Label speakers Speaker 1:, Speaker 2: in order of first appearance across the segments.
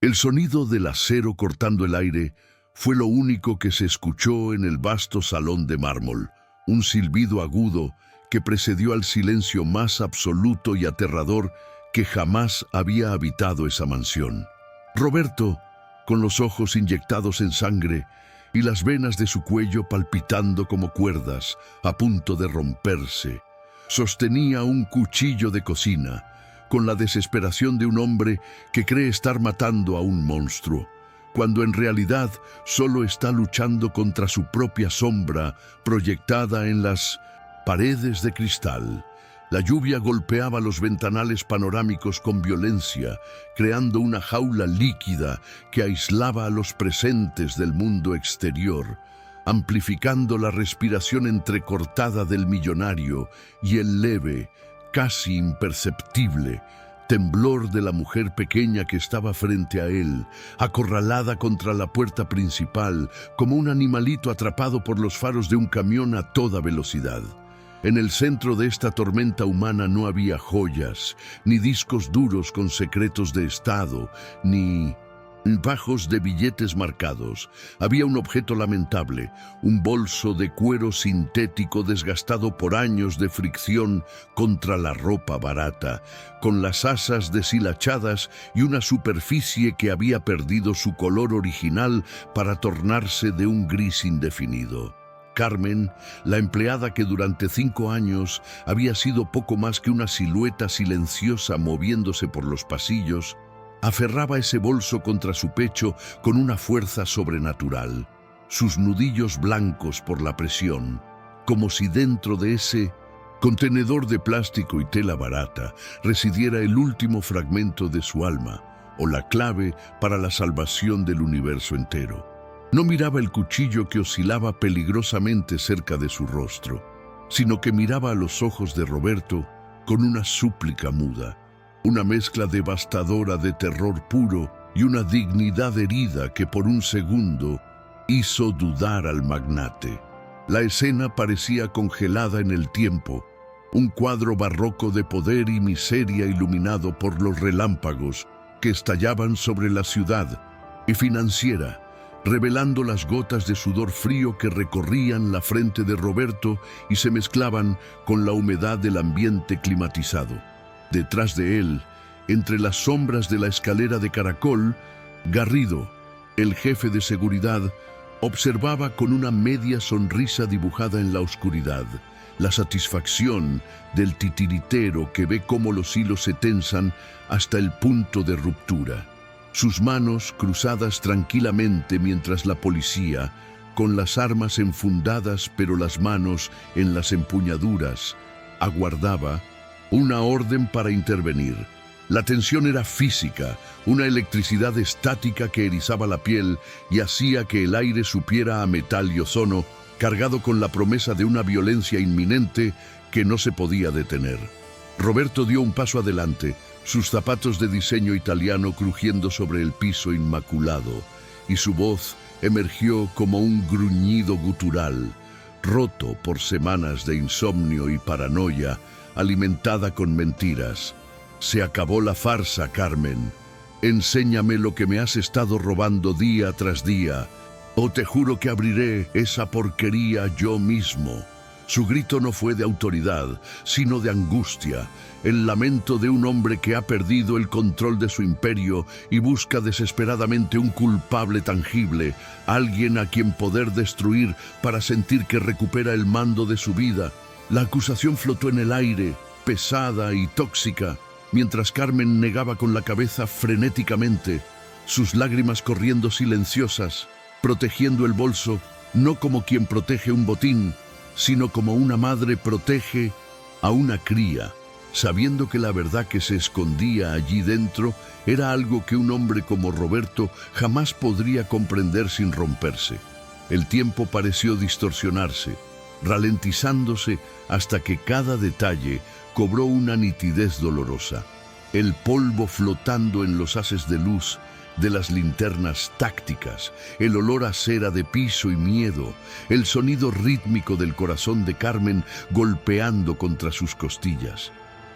Speaker 1: El sonido del acero cortando el aire fue lo único que se escuchó en el vasto salón de mármol, un silbido agudo que precedió al silencio más absoluto y aterrador que jamás había habitado esa mansión. Roberto, con los ojos inyectados en sangre y las venas de su cuello palpitando como cuerdas a punto de romperse, sostenía un cuchillo de cocina con la desesperación de un hombre que cree estar matando a un monstruo, cuando en realidad solo está luchando contra su propia sombra proyectada en las paredes de cristal. La lluvia golpeaba los ventanales panorámicos con violencia, creando una jaula líquida que aislaba a los presentes del mundo exterior, amplificando la respiración entrecortada del millonario y el leve, casi imperceptible, temblor de la mujer pequeña que estaba frente a él, acorralada contra la puerta principal, como un animalito atrapado por los faros de un camión a toda velocidad. En el centro de esta tormenta humana no había joyas, ni discos duros con secretos de estado, ni bajos de billetes marcados. Había un objeto lamentable, un bolso de cuero sintético desgastado por años de fricción contra la ropa barata, con las asas deshilachadas y una superficie que había perdido su color original para tornarse de un gris indefinido. Carmen, la empleada que durante 5 años había sido poco más que una silueta silenciosa moviéndose por los pasillos, aferraba ese bolso contra su pecho con una fuerza sobrenatural, sus nudillos blancos por la presión, como si dentro de ese contenedor de plástico y tela barata residiera el último fragmento de su alma, o la clave para la salvación del universo entero. No miraba el cuchillo que oscilaba peligrosamente cerca de su rostro, sino que miraba a los ojos de Roberto con una súplica muda, una mezcla devastadora de terror puro y una dignidad herida que por un segundo hizo dudar al magnate. La escena parecía congelada en el tiempo, un cuadro barroco de poder y miseria iluminado por los relámpagos que estallaban sobre la ciudad y financiera, revelando las gotas de sudor frío que recorrían la frente de Roberto y se mezclaban con la humedad del ambiente climatizado. Detrás de él, entre las sombras de la escalera de caracol, Garrido, el jefe de seguridad, observaba con una media sonrisa dibujada en la oscuridad, la satisfacción del titiritero que ve cómo los hilos se tensan hasta el punto de ruptura. Sus manos cruzadas tranquilamente mientras la policía, con las armas enfundadas pero las manos en las empuñaduras, aguardaba una orden para intervenir. La tensión era física, una electricidad estática que erizaba la piel y hacía que el aire supiera a metal y ozono, cargado con la promesa de una violencia inminente que no se podía detener. Roberto dio un paso adelante, sus zapatos de diseño italiano crujiendo sobre el piso inmaculado, y su voz emergió como un gruñido gutural, roto por semanas de insomnio y paranoia, alimentada con mentiras. Se acabó la farsa, Carmen. Enséñame lo que me has estado robando día tras día, o te juro que abriré esa porquería yo mismo. Su grito no fue de autoridad, sino de angustia, el lamento de un hombre que ha perdido el control de su imperio y busca desesperadamente un culpable tangible, alguien a quien poder destruir para sentir que recupera el mando de su vida. La acusación flotó en el aire, pesada y tóxica, mientras Carmen negaba con la cabeza frenéticamente, sus lágrimas corriendo silenciosas, protegiendo el bolso, no como quien protege un botín, sino como una madre protege a una cría, sabiendo que la verdad que se escondía allí dentro era algo que un hombre como Roberto jamás podría comprender sin romperse. El tiempo pareció distorsionarse, ralentizándose hasta que cada detalle cobró una nitidez dolorosa. El polvo flotando en los haces de luz de las linternas tácticas, el olor a cera de piso y miedo, el sonido rítmico del corazón de Carmen golpeando contra sus costillas.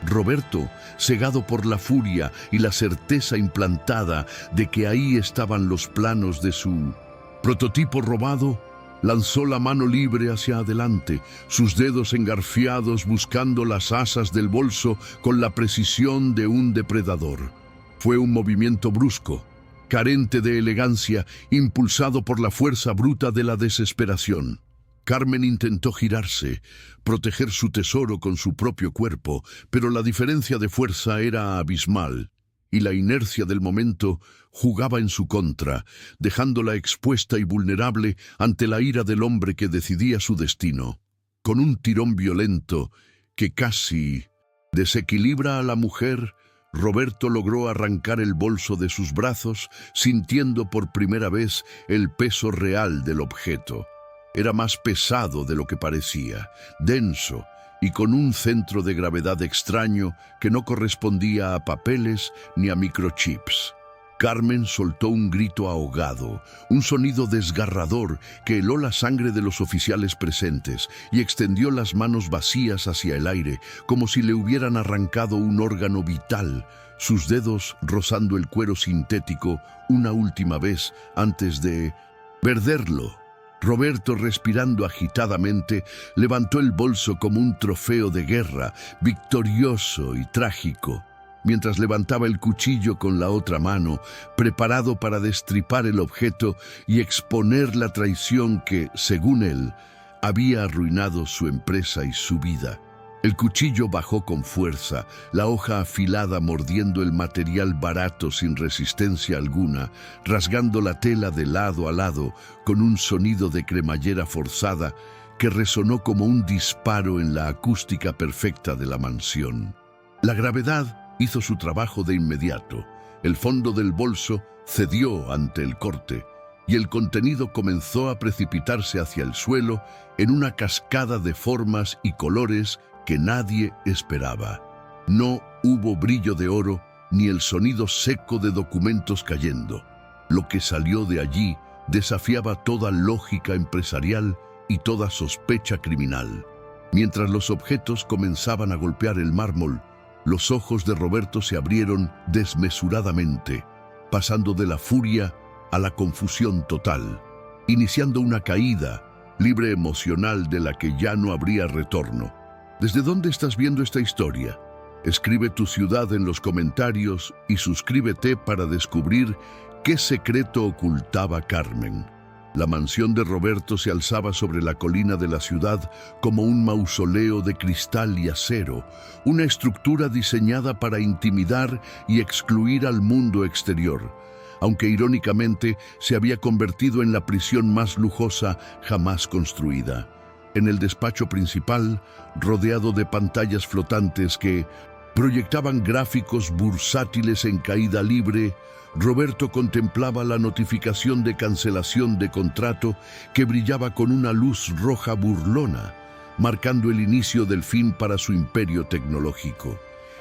Speaker 1: Roberto, cegado por la furia y la certeza implantada de que ahí estaban los planos de su prototipo robado, lanzó la mano libre hacia adelante, sus dedos engarfiados buscando las asas del bolso con la precisión de un depredador. Fue un movimiento brusco, carente de elegancia, impulsado por la fuerza bruta de la desesperación. Carmen intentó girarse, proteger su tesoro con su propio cuerpo, pero la diferencia de fuerza era abismal, y la inercia del momento jugaba en su contra, dejándola expuesta y vulnerable ante la ira del hombre que decidía su destino. Con un tirón violento que casi desequilibra a la mujer, Roberto logró arrancar el bolso de sus brazos, sintiendo por primera vez el peso real del objeto. Era más pesado de lo que parecía, denso y con un centro de gravedad extraño que no correspondía a papeles ni a microchips. Carmen soltó un grito ahogado, un sonido desgarrador que heló la sangre de los oficiales presentes y extendió las manos vacías hacia el aire, como si le hubieran arrancado un órgano vital, sus dedos rozando el cuero sintético una última vez antes de perderlo. Roberto, respirando agitadamente, levantó el bolso como un trofeo de guerra, victorioso y trágico, mientras levantaba el cuchillo con la otra mano, preparado para destripar el objeto y exponer la traición que, según él, había arruinado su empresa y su vida. El cuchillo bajó con fuerza, la hoja afilada mordiendo el material barato sin resistencia alguna, rasgando la tela de lado a lado con un sonido de cremallera forzada que resonó como un disparo en la acústica perfecta de la mansión. La gravedad hizo su trabajo de inmediato. El fondo del bolso cedió ante el corte y el contenido comenzó a precipitarse hacia el suelo en una cascada de formas y colores que nadie esperaba. No hubo brillo de oro ni el sonido seco de documentos cayendo. Lo que salió de allí desafiaba toda lógica empresarial y toda sospecha criminal. Mientras los objetos comenzaban a golpear el mármol, los ojos de Roberto se abrieron desmesuradamente, pasando de la furia a la confusión total, iniciando una caída libre emocional de la que ya no habría retorno. ¿Desde dónde estás viendo esta historia? Escribe tu ciudad en los comentarios y suscríbete para descubrir qué secreto ocultaba Carmen. La mansión de Roberto se alzaba sobre la colina de la ciudad como un mausoleo de cristal y acero, una estructura diseñada para intimidar y excluir al mundo exterior, aunque irónicamente se había convertido en la prisión más lujosa jamás construida. En el despacho principal, rodeado de pantallas flotantes que proyectaban gráficos bursátiles en caída libre, Roberto contemplaba la notificación de cancelación de contrato que brillaba con una luz roja burlona, marcando el inicio del fin para su imperio tecnológico.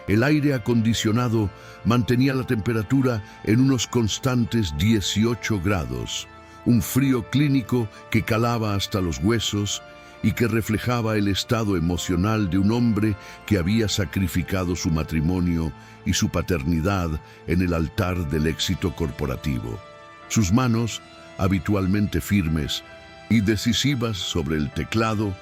Speaker 1: El aire acondicionado mantenía la temperatura en unos constantes 18 grados, un frío clínico que calaba hasta los huesos y que reflejaba el estado emocional de un hombre que había sacrificado su matrimonio y su paternidad en el altar del éxito corporativo. Sus manos, habitualmente firmes y decisivas sobre el teclado,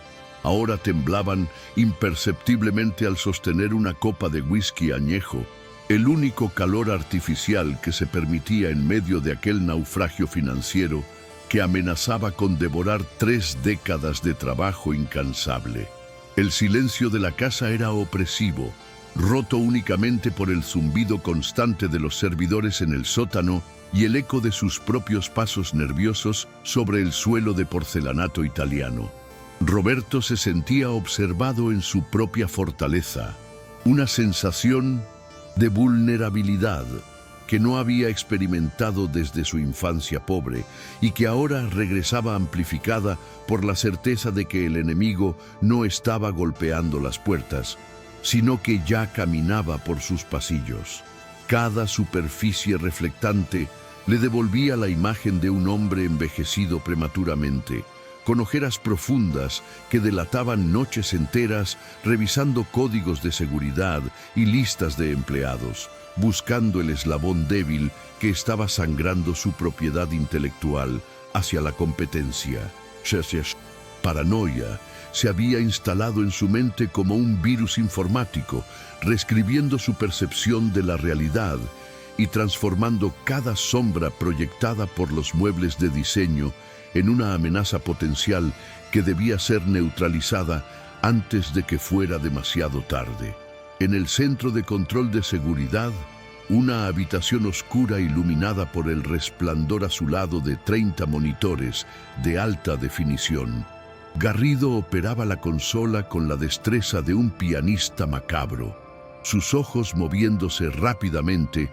Speaker 1: ahora temblaban imperceptiblemente al sostener una copa de whisky añejo, el único calor artificial que se permitía en medio de aquel naufragio financiero que amenazaba con devorar 3 décadas de trabajo incansable. El silencio de la casa era opresivo, roto únicamente por el zumbido constante de los servidores en el sótano y el eco de sus propios pasos nerviosos sobre el suelo de porcelanato italiano. Roberto se sentía observado en su propia fortaleza, una sensación de vulnerabilidad que no había experimentado desde su infancia pobre y que ahora regresaba amplificada por la certeza de que el enemigo no estaba golpeando las puertas, sino que ya caminaba por sus pasillos. Cada superficie reflectante le devolvía la imagen de un hombre envejecido prematuramente, con ojeras profundas que delataban noches enteras revisando códigos de seguridad y listas de empleados, buscando el eslabón débil que estaba sangrando su propiedad intelectual hacia la competencia. Paranoia se había instalado en su mente como un virus informático, reescribiendo su percepción de la realidad y transformando cada sombra proyectada por los muebles de diseño en una amenaza potencial que debía ser neutralizada antes de que fuera demasiado tarde. En el centro de control de seguridad, una habitación oscura iluminada por el resplandor azulado de 30 monitores de alta definición. Garrido operaba la consola con la destreza de un pianista macabro, sus ojos moviéndose rápidamente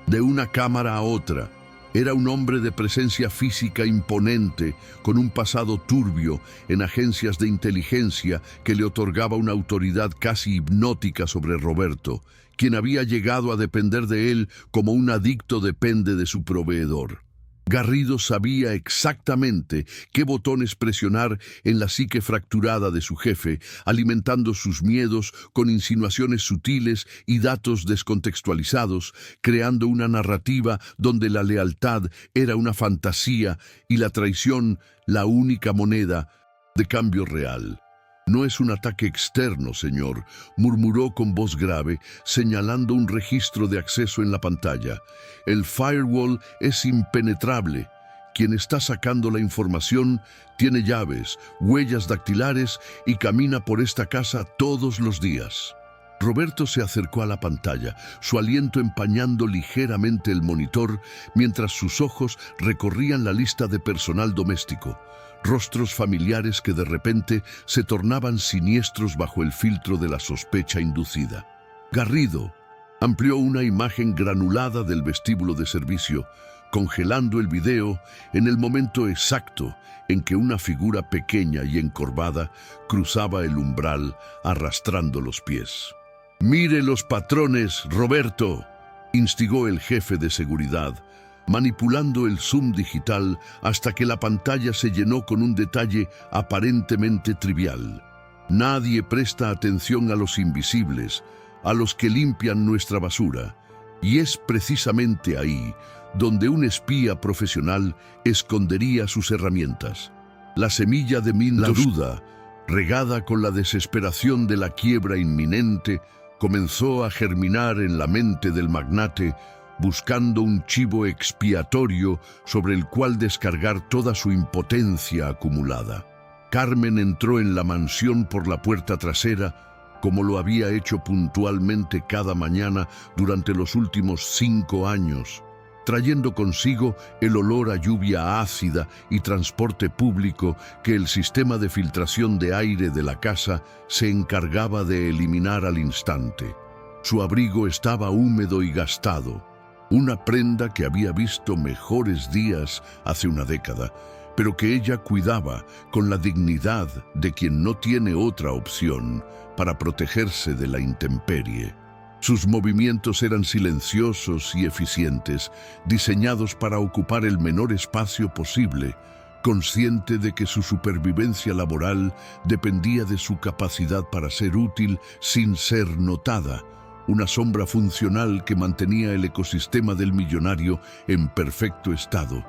Speaker 1: de una cámara a otra. Era un hombre de presencia física imponente, con un pasado turbio en agencias de inteligencia que le otorgaba una autoridad casi hipnótica sobre Roberto, quien había llegado a depender de él como un adicto depende de su proveedor. Garrido sabía exactamente qué botones presionar en la psique fracturada de su jefe, alimentando sus miedos con insinuaciones sutiles y datos descontextualizados, creando una narrativa donde la lealtad era una fantasía y la traición la única moneda de cambio real. «No es un ataque externo, señor», murmuró con voz grave, señalando un registro de acceso en la pantalla. «El firewall es impenetrable. Quien está sacando la información tiene llaves, huellas dactilares y camina por esta casa todos los días». Roberto se acercó a la pantalla, su aliento empañando ligeramente el monitor mientras sus ojos recorrían la lista de personal doméstico. Rostros familiares que de repente se tornaban siniestros bajo el filtro de la sospecha inducida. Garrido amplió una imagen granulada del vestíbulo de servicio, congelando el video en el momento exacto en que una figura pequeña y encorvada cruzaba el umbral arrastrando los pies. «Mire los patrones, Roberto», instigó el jefe de seguridad, manipulando el zoom digital hasta que la pantalla se llenó con un detalle aparentemente trivial. «Nadie presta atención a los invisibles, a los que limpian nuestra basura, y es precisamente ahí donde un espía profesional escondería sus herramientas. La semilla de la duda, regada con la desesperación de la quiebra inminente, comenzó a germinar en la mente del magnate, buscando un chivo expiatorio sobre el cual descargar toda su impotencia acumulada. Carmen entró en la mansión por la puerta trasera, como lo había hecho puntualmente cada mañana durante los últimos 5 años, trayendo consigo el olor a lluvia ácida y transporte público que el sistema de filtración de aire de la casa se encargaba de eliminar al instante. Su abrigo estaba húmedo y gastado, una prenda que había visto mejores días hace una década, pero que ella cuidaba con la dignidad de quien no tiene otra opción para protegerse de la intemperie. Sus movimientos eran silenciosos y eficientes, diseñados para ocupar el menor espacio posible, consciente de que su supervivencia laboral dependía de su capacidad para ser útil sin ser notada, una sombra funcional que mantenía el ecosistema del millonario en perfecto estado.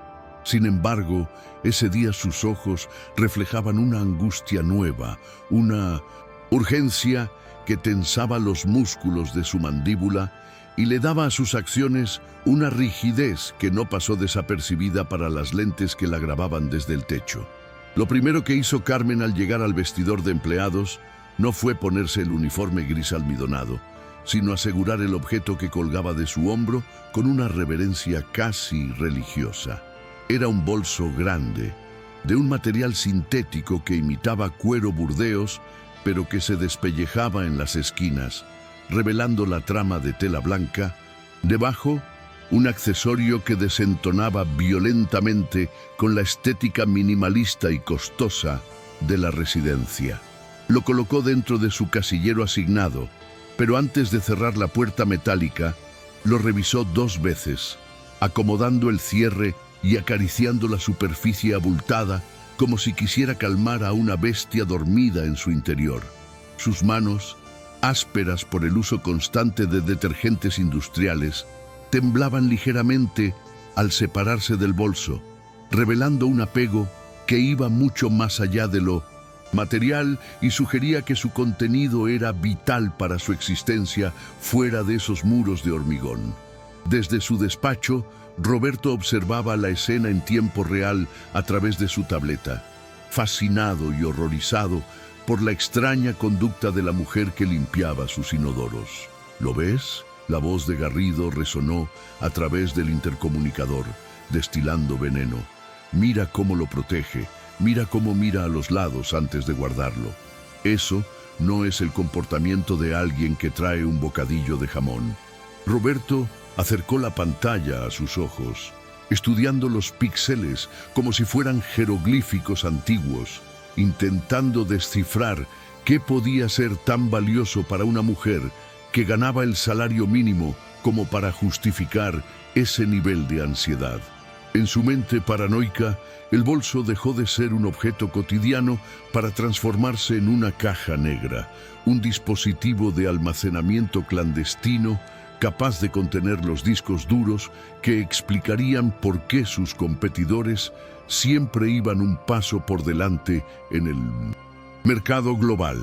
Speaker 1: Sin embargo, ese día sus ojos reflejaban una angustia nueva, una urgencia que tensaba los músculos de su mandíbula y le daba a sus acciones una rigidez que no pasó desapercibida para las lentes que la grababan desde el techo. Lo primero que hizo Carmen al llegar al vestidor de empleados no fue ponerse el uniforme gris almidonado, sino asegurar el objeto que colgaba de su hombro con una reverencia casi religiosa. Era un bolso grande, de un material sintético que imitaba cuero burdeos, pero que se despellejaba en las esquinas, revelando la trama de tela blanca. Debajo, un accesorio que desentonaba violentamente con la estética minimalista y costosa de la residencia. Lo colocó dentro de su casillero asignado, pero antes de cerrar la puerta metálica, lo revisó 2 veces, acomodando el cierre y acariciando la superficie abultada como si quisiera calmar a una bestia dormida en su interior. Sus manos, ásperas por el uso constante de detergentes industriales, temblaban ligeramente al separarse del bolso, revelando un apego que iba mucho más allá de lo material y sugería que su contenido era vital para su existencia fuera de esos muros de hormigón. Desde su despacho, Roberto observaba la escena en tiempo real a través de su tableta, fascinado y horrorizado por la extraña conducta de la mujer que limpiaba sus inodoros. ¿Lo ves? La voz de Garrido resonó a través del intercomunicador, destilando veneno. Mira cómo lo protege, mira cómo mira a los lados antes de guardarlo. Eso no es el comportamiento de alguien que trae un bocadillo de jamón. Roberto acercó la pantalla a sus ojos, estudiando los píxeles como si fueran jeroglíficos antiguos, intentando descifrar qué podía ser tan valioso para una mujer que ganaba el salario mínimo como para justificar ese nivel de ansiedad. En su mente paranoica, el bolso dejó de ser un objeto cotidiano para transformarse en una caja negra, un dispositivo de almacenamiento clandestino capaz de contener los discos duros que explicarían por qué sus competidores siempre iban un paso por delante en el mercado global.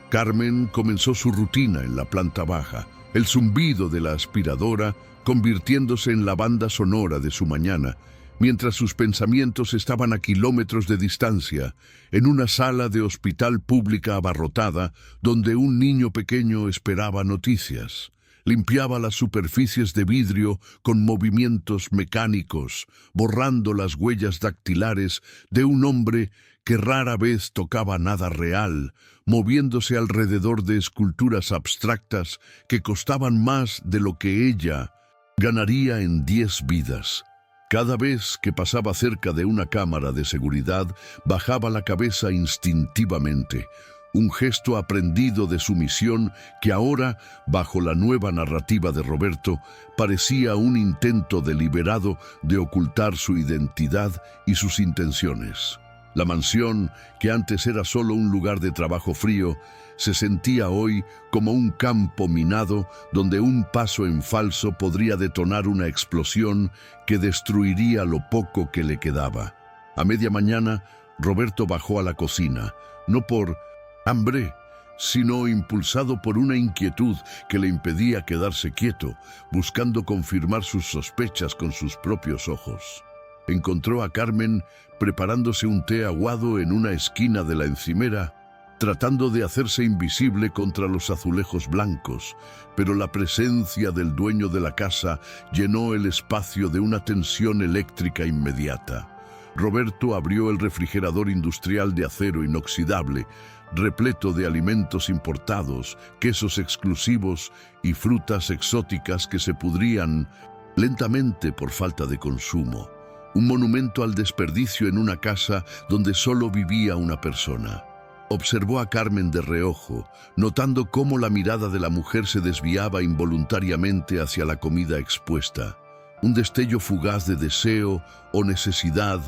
Speaker 1: Carmen comenzó su rutina en la planta baja, el zumbido de la aspiradora convirtiéndose en la banda sonora de su mañana, mientras sus pensamientos estaban a kilómetros de distancia, en una sala de hospital pública abarrotada donde un niño pequeño esperaba noticias. Limpiaba las superficies de vidrio con movimientos mecánicos, borrando las huellas dactilares de un hombre que rara vez tocaba nada real, moviéndose alrededor de esculturas abstractas que costaban más de lo que ella ganaría en 10 vidas. Cada vez que pasaba cerca de una cámara de seguridad, bajaba la cabeza instintivamente, un gesto aprendido de sumisión que ahora, bajo la nueva narrativa de Roberto, parecía un intento deliberado de ocultar su identidad y sus intenciones. La mansión, que antes era solo un lugar de trabajo frío, se sentía hoy como un campo minado donde un paso en falso podría detonar una explosión que destruiría lo poco que le quedaba. A media mañana, Roberto bajó a la cocina, no por hambre, sino impulsado por una inquietud que le impedía quedarse quieto, buscando confirmar sus sospechas con sus propios ojos. Encontró a Carmen preparándose un té aguado en una esquina de la encimera, tratando de hacerse invisible contra los azulejos blancos, pero la presencia del dueño de la casa llenó el espacio de una tensión eléctrica inmediata. Roberto abrió el refrigerador industrial de acero inoxidable, repleto de alimentos importados, quesos exclusivos y frutas exóticas que se pudrían lentamente por falta de consumo. Un monumento al desperdicio en una casa donde solo vivía una persona. Observó a Carmen de reojo, notando cómo la mirada de la mujer se desviaba involuntariamente hacia la comida expuesta. Un destello fugaz de deseo o necesidad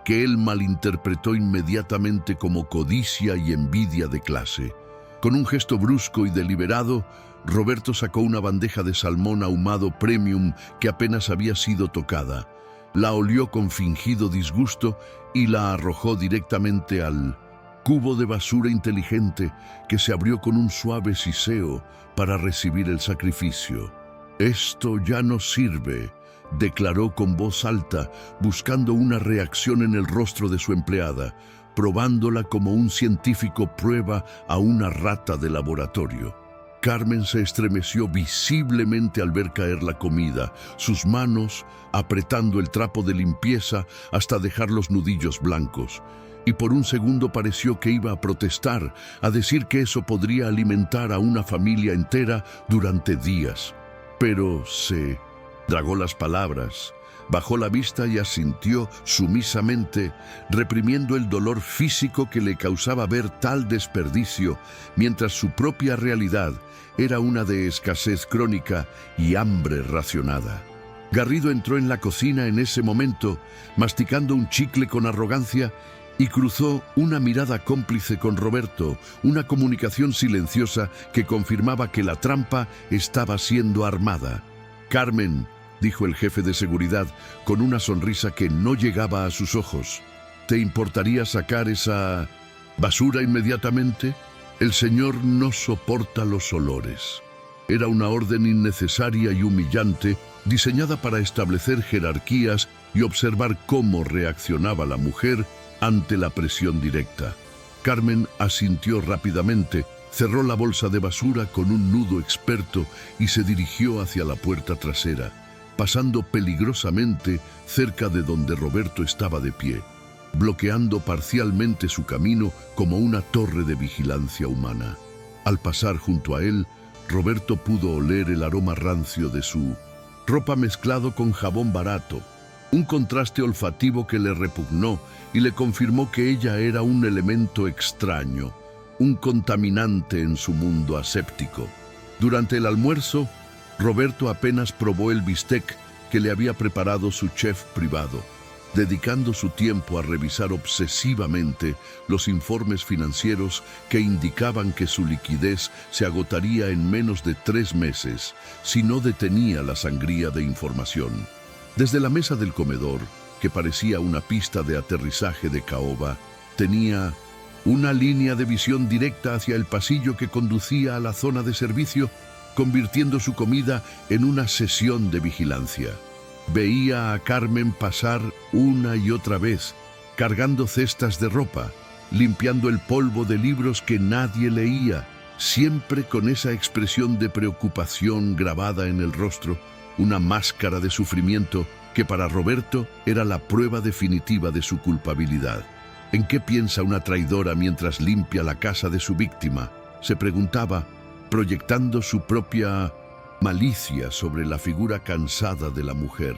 Speaker 1: que él malinterpretó inmediatamente como codicia y envidia de clase. Con un gesto brusco y deliberado, Roberto sacó una bandeja de salmón ahumado premium que apenas había sido tocada. La olió con fingido disgusto y la arrojó directamente al cubo de basura inteligente que se abrió con un suave siseo para recibir el sacrificio. «Esto ya no sirve», declaró con voz alta, buscando una reacción en el rostro de su empleada, probándola como un científico prueba a una rata de laboratorio. Carmen se estremeció visiblemente al ver caer la comida, sus manos apretando el trapo de limpieza hasta dejar los nudillos blancos. Y por un segundo pareció que iba a protestar, a decir que eso podría alimentar a una familia entera durante días. Pero se tragó las palabras, bajó la vista y asintió sumisamente, reprimiendo el dolor físico que le causaba ver tal desperdicio, mientras su propia realidad era una de escasez crónica y hambre racionada. Garrido entró en la cocina en ese momento, masticando un chicle con arrogancia, y cruzó una mirada cómplice con Roberto, una comunicación silenciosa que confirmaba que la trampa estaba siendo armada. «Carmen», dijo el jefe de seguridad, con una sonrisa que no llegaba a sus ojos, «¿te importaría sacar esa basura inmediatamente? El señor no soporta los olores». Era una orden innecesaria y humillante, diseñada para establecer jerarquías y observar cómo reaccionaba la mujer ante la presión directa. Carmen asintió rápidamente, cerró la bolsa de basura con un nudo experto y se dirigió hacia la puerta trasera, pasando peligrosamente cerca de donde Roberto estaba de pie, bloqueando parcialmente su camino como una torre de vigilancia humana. Al pasar junto a él, Roberto pudo oler el aroma rancio de su ropa mezclado con jabón barato, un contraste olfativo que le repugnó y le confirmó que ella era un elemento extraño, un contaminante en su mundo aséptico. Durante el almuerzo, Roberto apenas probó el bistec que le había preparado su chef privado, dedicando su tiempo a revisar obsesivamente los informes financieros que indicaban que su liquidez se agotaría en menos de 3 meses si no detenía la sangría de información. Desde la mesa del comedor, que parecía una pista de aterrizaje de caoba, tenía una línea de visión directa hacia el pasillo que conducía a la zona de servicio, convirtiendo su comida en una sesión de vigilancia. Veía a Carmen pasar una y otra vez, cargando cestas de ropa, limpiando el polvo de libros que nadie leía, siempre con esa expresión de preocupación grabada en el rostro, una máscara de sufrimiento que para Roberto era la prueba definitiva de su culpabilidad. ¿En qué piensa una traidora mientras limpia la casa de su víctima?, se preguntaba, proyectando su propia malicia sobre la figura cansada de la mujer.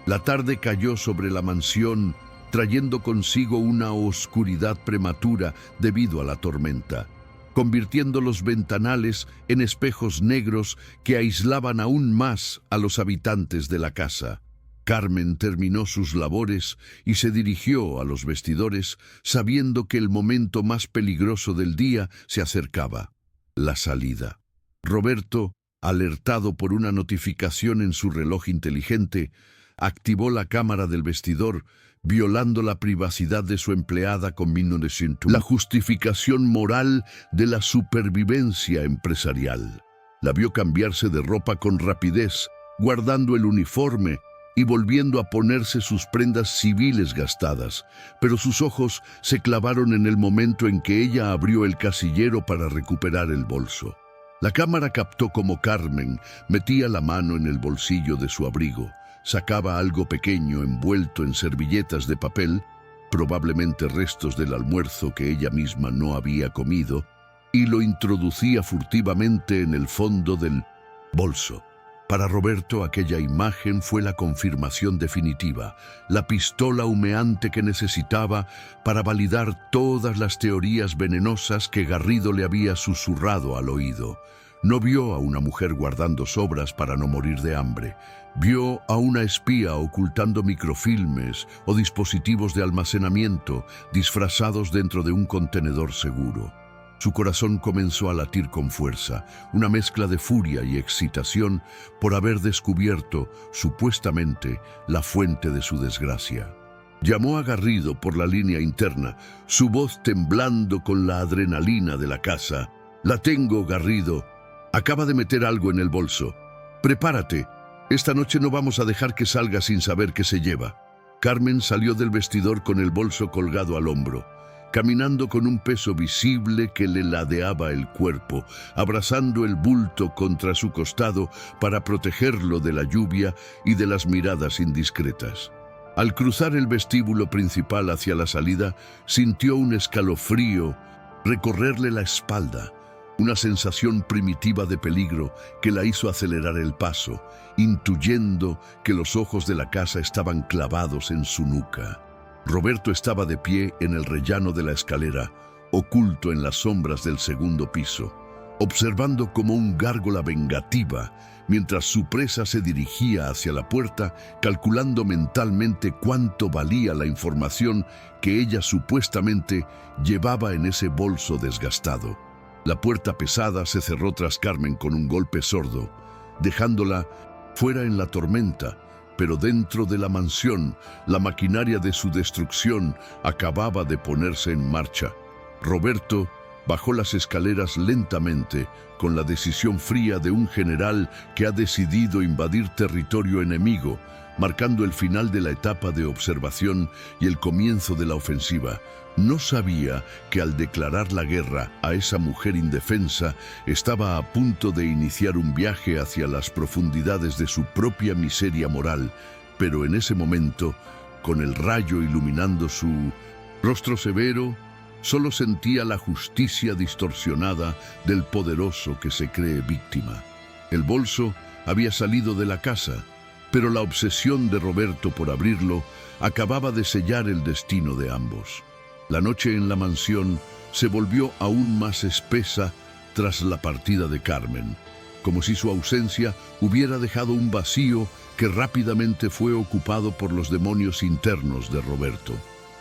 Speaker 1: La tarde cayó sobre la mansión, trayendo consigo una oscuridad prematura debido a la tormenta, convirtiendo los ventanales en espejos negros que aislaban aún más a los habitantes de la casa. Carmen terminó sus labores y se dirigió a los vestidores, sabiendo que el momento más peligroso del día se acercaba: la salida. Roberto, alertado por una notificación en su reloj inteligente, activó la cámara del vestidor, violando la privacidad de su empleada con 1901, la justificación moral de la supervivencia empresarial. La vio cambiarse de ropa con rapidez, guardando el uniforme y volviendo a ponerse sus prendas civiles gastadas, pero sus ojos se clavaron en el momento en que ella abrió el casillero para recuperar el bolso. La cámara captó cómo Carmen metía la mano en el bolsillo de su abrigo, sacaba algo pequeño envuelto en servilletas de papel, probablemente restos del almuerzo que ella misma no había comido, y lo introducía furtivamente en el fondo del bolso. Para Roberto, aquella imagen fue la confirmación definitiva, la pistola humeante que necesitaba para validar todas las teorías venenosas que Garrido le había susurrado al oído. No vio a una mujer guardando sobras para no morir de hambre. Vio a una espía ocultando microfilmes o dispositivos de almacenamiento disfrazados dentro de un contenedor seguro. Su corazón comenzó a latir con fuerza, una mezcla de furia y excitación por haber descubierto, supuestamente, la fuente de su desgracia. Llamó a Garrido por la línea interna, su voz temblando con la adrenalina de la caza. «La tengo, Garrido. Acaba de meter algo en el bolso. Prepárate. Esta noche no vamos a dejar que salga sin saber qué se lleva». Carmen salió del vestidor con el bolso colgado al hombro, caminando con un peso visible que le ladeaba el cuerpo, abrazando el bulto contra su costado para protegerlo de la lluvia y de las miradas indiscretas. Al cruzar el vestíbulo principal hacia la salida, sintió un escalofrío recorrerle la espalda, una sensación primitiva de peligro que la hizo acelerar el paso, intuyendo que los ojos de la casa estaban clavados en su nuca. Roberto estaba de pie en el rellano de la escalera, oculto en las sombras del segundo piso. observando como un gárgola vengativa, mientras su presa se dirigía hacia la puerta, calculando mentalmente cuánto valía la información que ella supuestamente llevaba en ese bolso desgastado. La puerta pesada se cerró tras Carmen con un golpe sordo, dejándola fuera en la tormenta, pero dentro de la mansión, la maquinaria de su destrucción acababa de ponerse en marcha. Roberto bajó las escaleras lentamente, con la decisión fría de un general que ha decidido invadir territorio enemigo, marcando el final de la etapa de observación y el comienzo de la ofensiva. No sabía que al declarar la guerra a esa mujer indefensa, estaba a punto de iniciar un viaje hacia las profundidades de su propia miseria moral, pero en ese momento, con el rayo iluminando su rostro severo, solo sentía la justicia distorsionada del poderoso que se cree víctima. El bolso había salido de la casa, pero la obsesión de Roberto por abrirlo acababa de sellar el destino de ambos. La noche en la mansión se volvió aún más espesa tras la partida de Carmen, como si su ausencia hubiera dejado un vacío que rápidamente fue ocupado por los demonios internos de Roberto.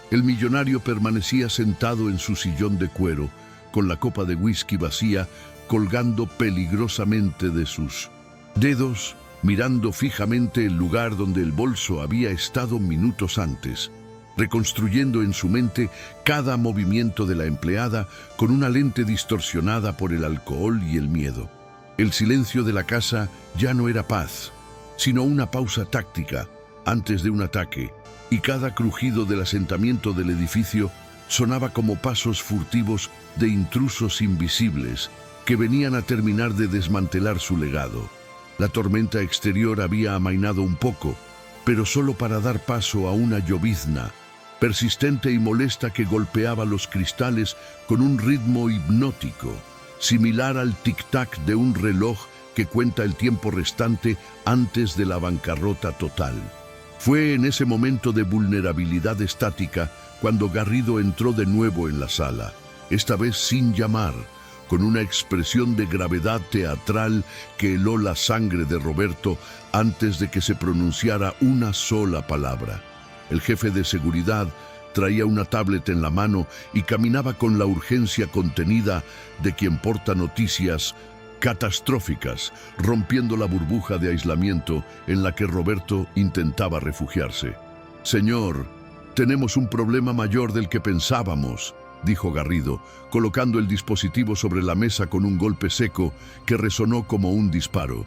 Speaker 1: El millonario permanecía sentado en su sillón de cuero, con la copa de whisky vacía colgando peligrosamente de sus dedos, mirando fijamente el lugar donde el bolso había estado minutos antes, reconstruyendo en su mente cada movimiento de la empleada con una lente distorsionada por el alcohol y el miedo. El silencio de la casa ya no era paz, sino una pausa táctica antes de un ataque, y cada crujido del asentamiento del edificio sonaba como pasos furtivos de intrusos invisibles que venían a terminar de desmantelar su legado. La tormenta exterior había amainado un poco, pero solo para dar paso a una llovizna persistente y molesta que golpeaba los cristales con un ritmo hipnótico, similar al tic-tac de un reloj que cuenta el tiempo restante antes de la bancarrota total. Fue en ese momento de vulnerabilidad estática cuando Garrido entró de nuevo en la sala, esta vez sin llamar, con una expresión de gravedad teatral que heló la sangre de Roberto antes de que se pronunciara una sola palabra. El jefe de seguridad traía una tablet en la mano y caminaba con la urgencia contenida de quien porta noticias catastróficas, rompiendo la burbuja de aislamiento en la que Roberto intentaba refugiarse. «Señor, tenemos un problema mayor del que pensábamos», dijo Garrido, colocando el dispositivo sobre la mesa con un golpe seco que resonó como un disparo.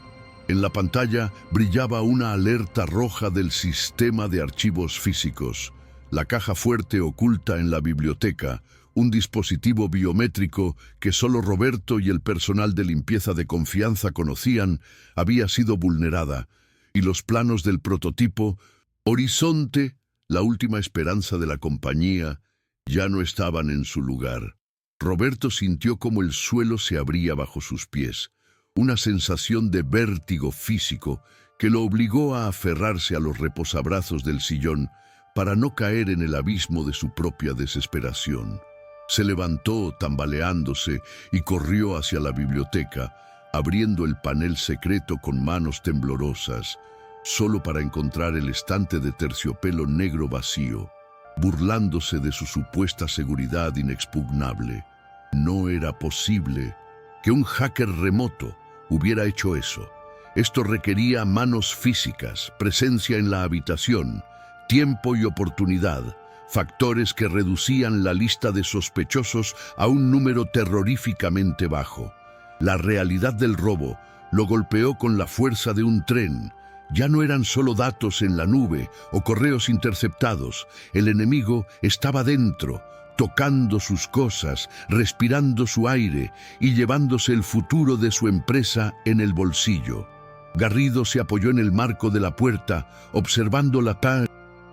Speaker 1: En la pantalla brillaba una alerta roja del sistema de archivos físicos. La caja fuerte oculta en la biblioteca, un dispositivo biométrico que solo Roberto y el personal de limpieza de confianza conocían, había sido vulnerada, y los planos del prototipo, Horizonte, la última esperanza de la compañía, ya no estaban en su lugar. Roberto sintió como el suelo se abría bajo sus pies, una sensación de vértigo físico que lo obligó a aferrarse a los reposabrazos del sillón para no caer en el abismo de su propia desesperación. Se levantó tambaleándose y corrió hacia la biblioteca, abriendo el panel secreto con manos temblorosas, solo para encontrar el estante de terciopelo negro vacío, burlándose de su supuesta seguridad inexpugnable. No era posible que un hacker remoto hubiera hecho eso. Esto requería manos físicas, presencia en la habitación, tiempo y oportunidad, factores que reducían la lista de sospechosos a un número terroríficamente bajo. La realidad del robo lo golpeó con la fuerza de un tren. Ya no eran solo datos en la nube o correos interceptados. El enemigo estaba dentro, tocando sus cosas, respirando su aire y llevándose el futuro de su empresa en el bolsillo. Garrido se apoyó en el marco de la puerta, observando la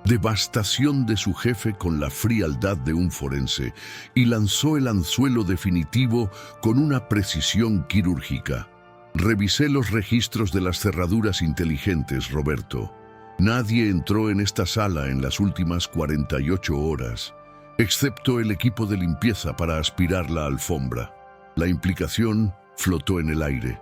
Speaker 1: devastación de su jefe con la frialdad de un forense, y lanzó el anzuelo definitivo con una precisión quirúrgica. Revisé los registros de las cerraduras inteligentes, Roberto. Nadie entró en esta sala en las últimas 48 horas, excepto el equipo de limpieza para aspirar la alfombra. La implicación flotó en el aire,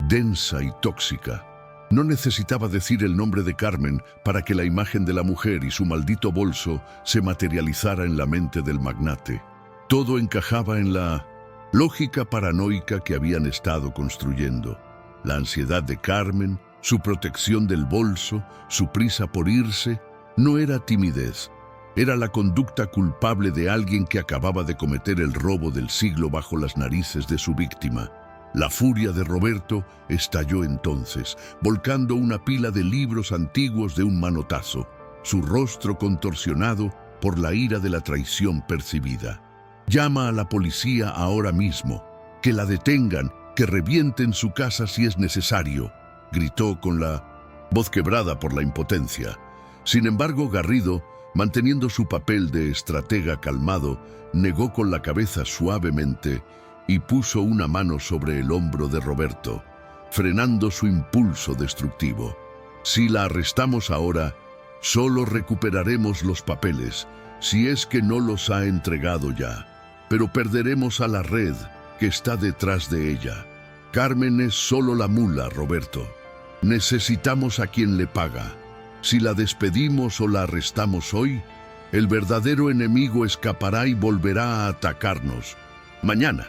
Speaker 1: densa y tóxica. No necesitaba decir el nombre de Carmen para que la imagen de la mujer y su maldito bolso se materializara en la mente del magnate. Todo encajaba en la lógica paranoica que habían estado construyendo. La ansiedad de Carmen, su protección del bolso, su prisa por irse, no era timidez. Era la conducta culpable de alguien que acababa de cometer el robo del siglo bajo las narices de su víctima. La furia de Roberto estalló entonces, volcando una pila de libros antiguos de un manotazo, su rostro contorsionado por la ira de la traición percibida. «Llama a la policía ahora mismo, que la detengan, que revienten su casa si es necesario», gritó con la voz quebrada por la impotencia. Sin embargo, Garrido, manteniendo su papel de estratega calmado, negó con la cabeza suavemente y puso una mano sobre el hombro de Roberto, frenando su impulso destructivo. «Si la arrestamos ahora, solo recuperaremos los papeles, si es que no los ha entregado ya. Pero perderemos a la red que está detrás de ella. Carmen es solo la mula, Roberto. Necesitamos a quien le paga. Si la despedimos o la arrestamos hoy, el verdadero enemigo escapará y volverá a atacarnos. Mañana».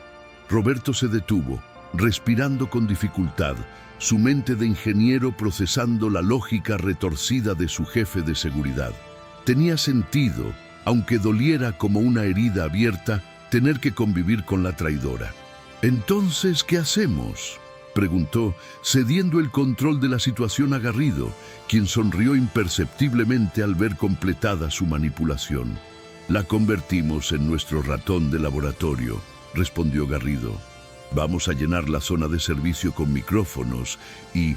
Speaker 1: Roberto se detuvo, respirando con dificultad, su mente de ingeniero procesando la lógica retorcida de su jefe de seguridad. Tenía sentido, aunque doliera como una herida abierta, tener que convivir con la traidora. «¿Entonces qué hacemos?», preguntó, cediendo el control de la situación a Garrido, quien sonrió imperceptiblemente al ver completada su manipulación. «La convertimos en nuestro ratón de laboratorio», respondió Garrido. «Vamos a llenar la zona de servicio con micrófonos y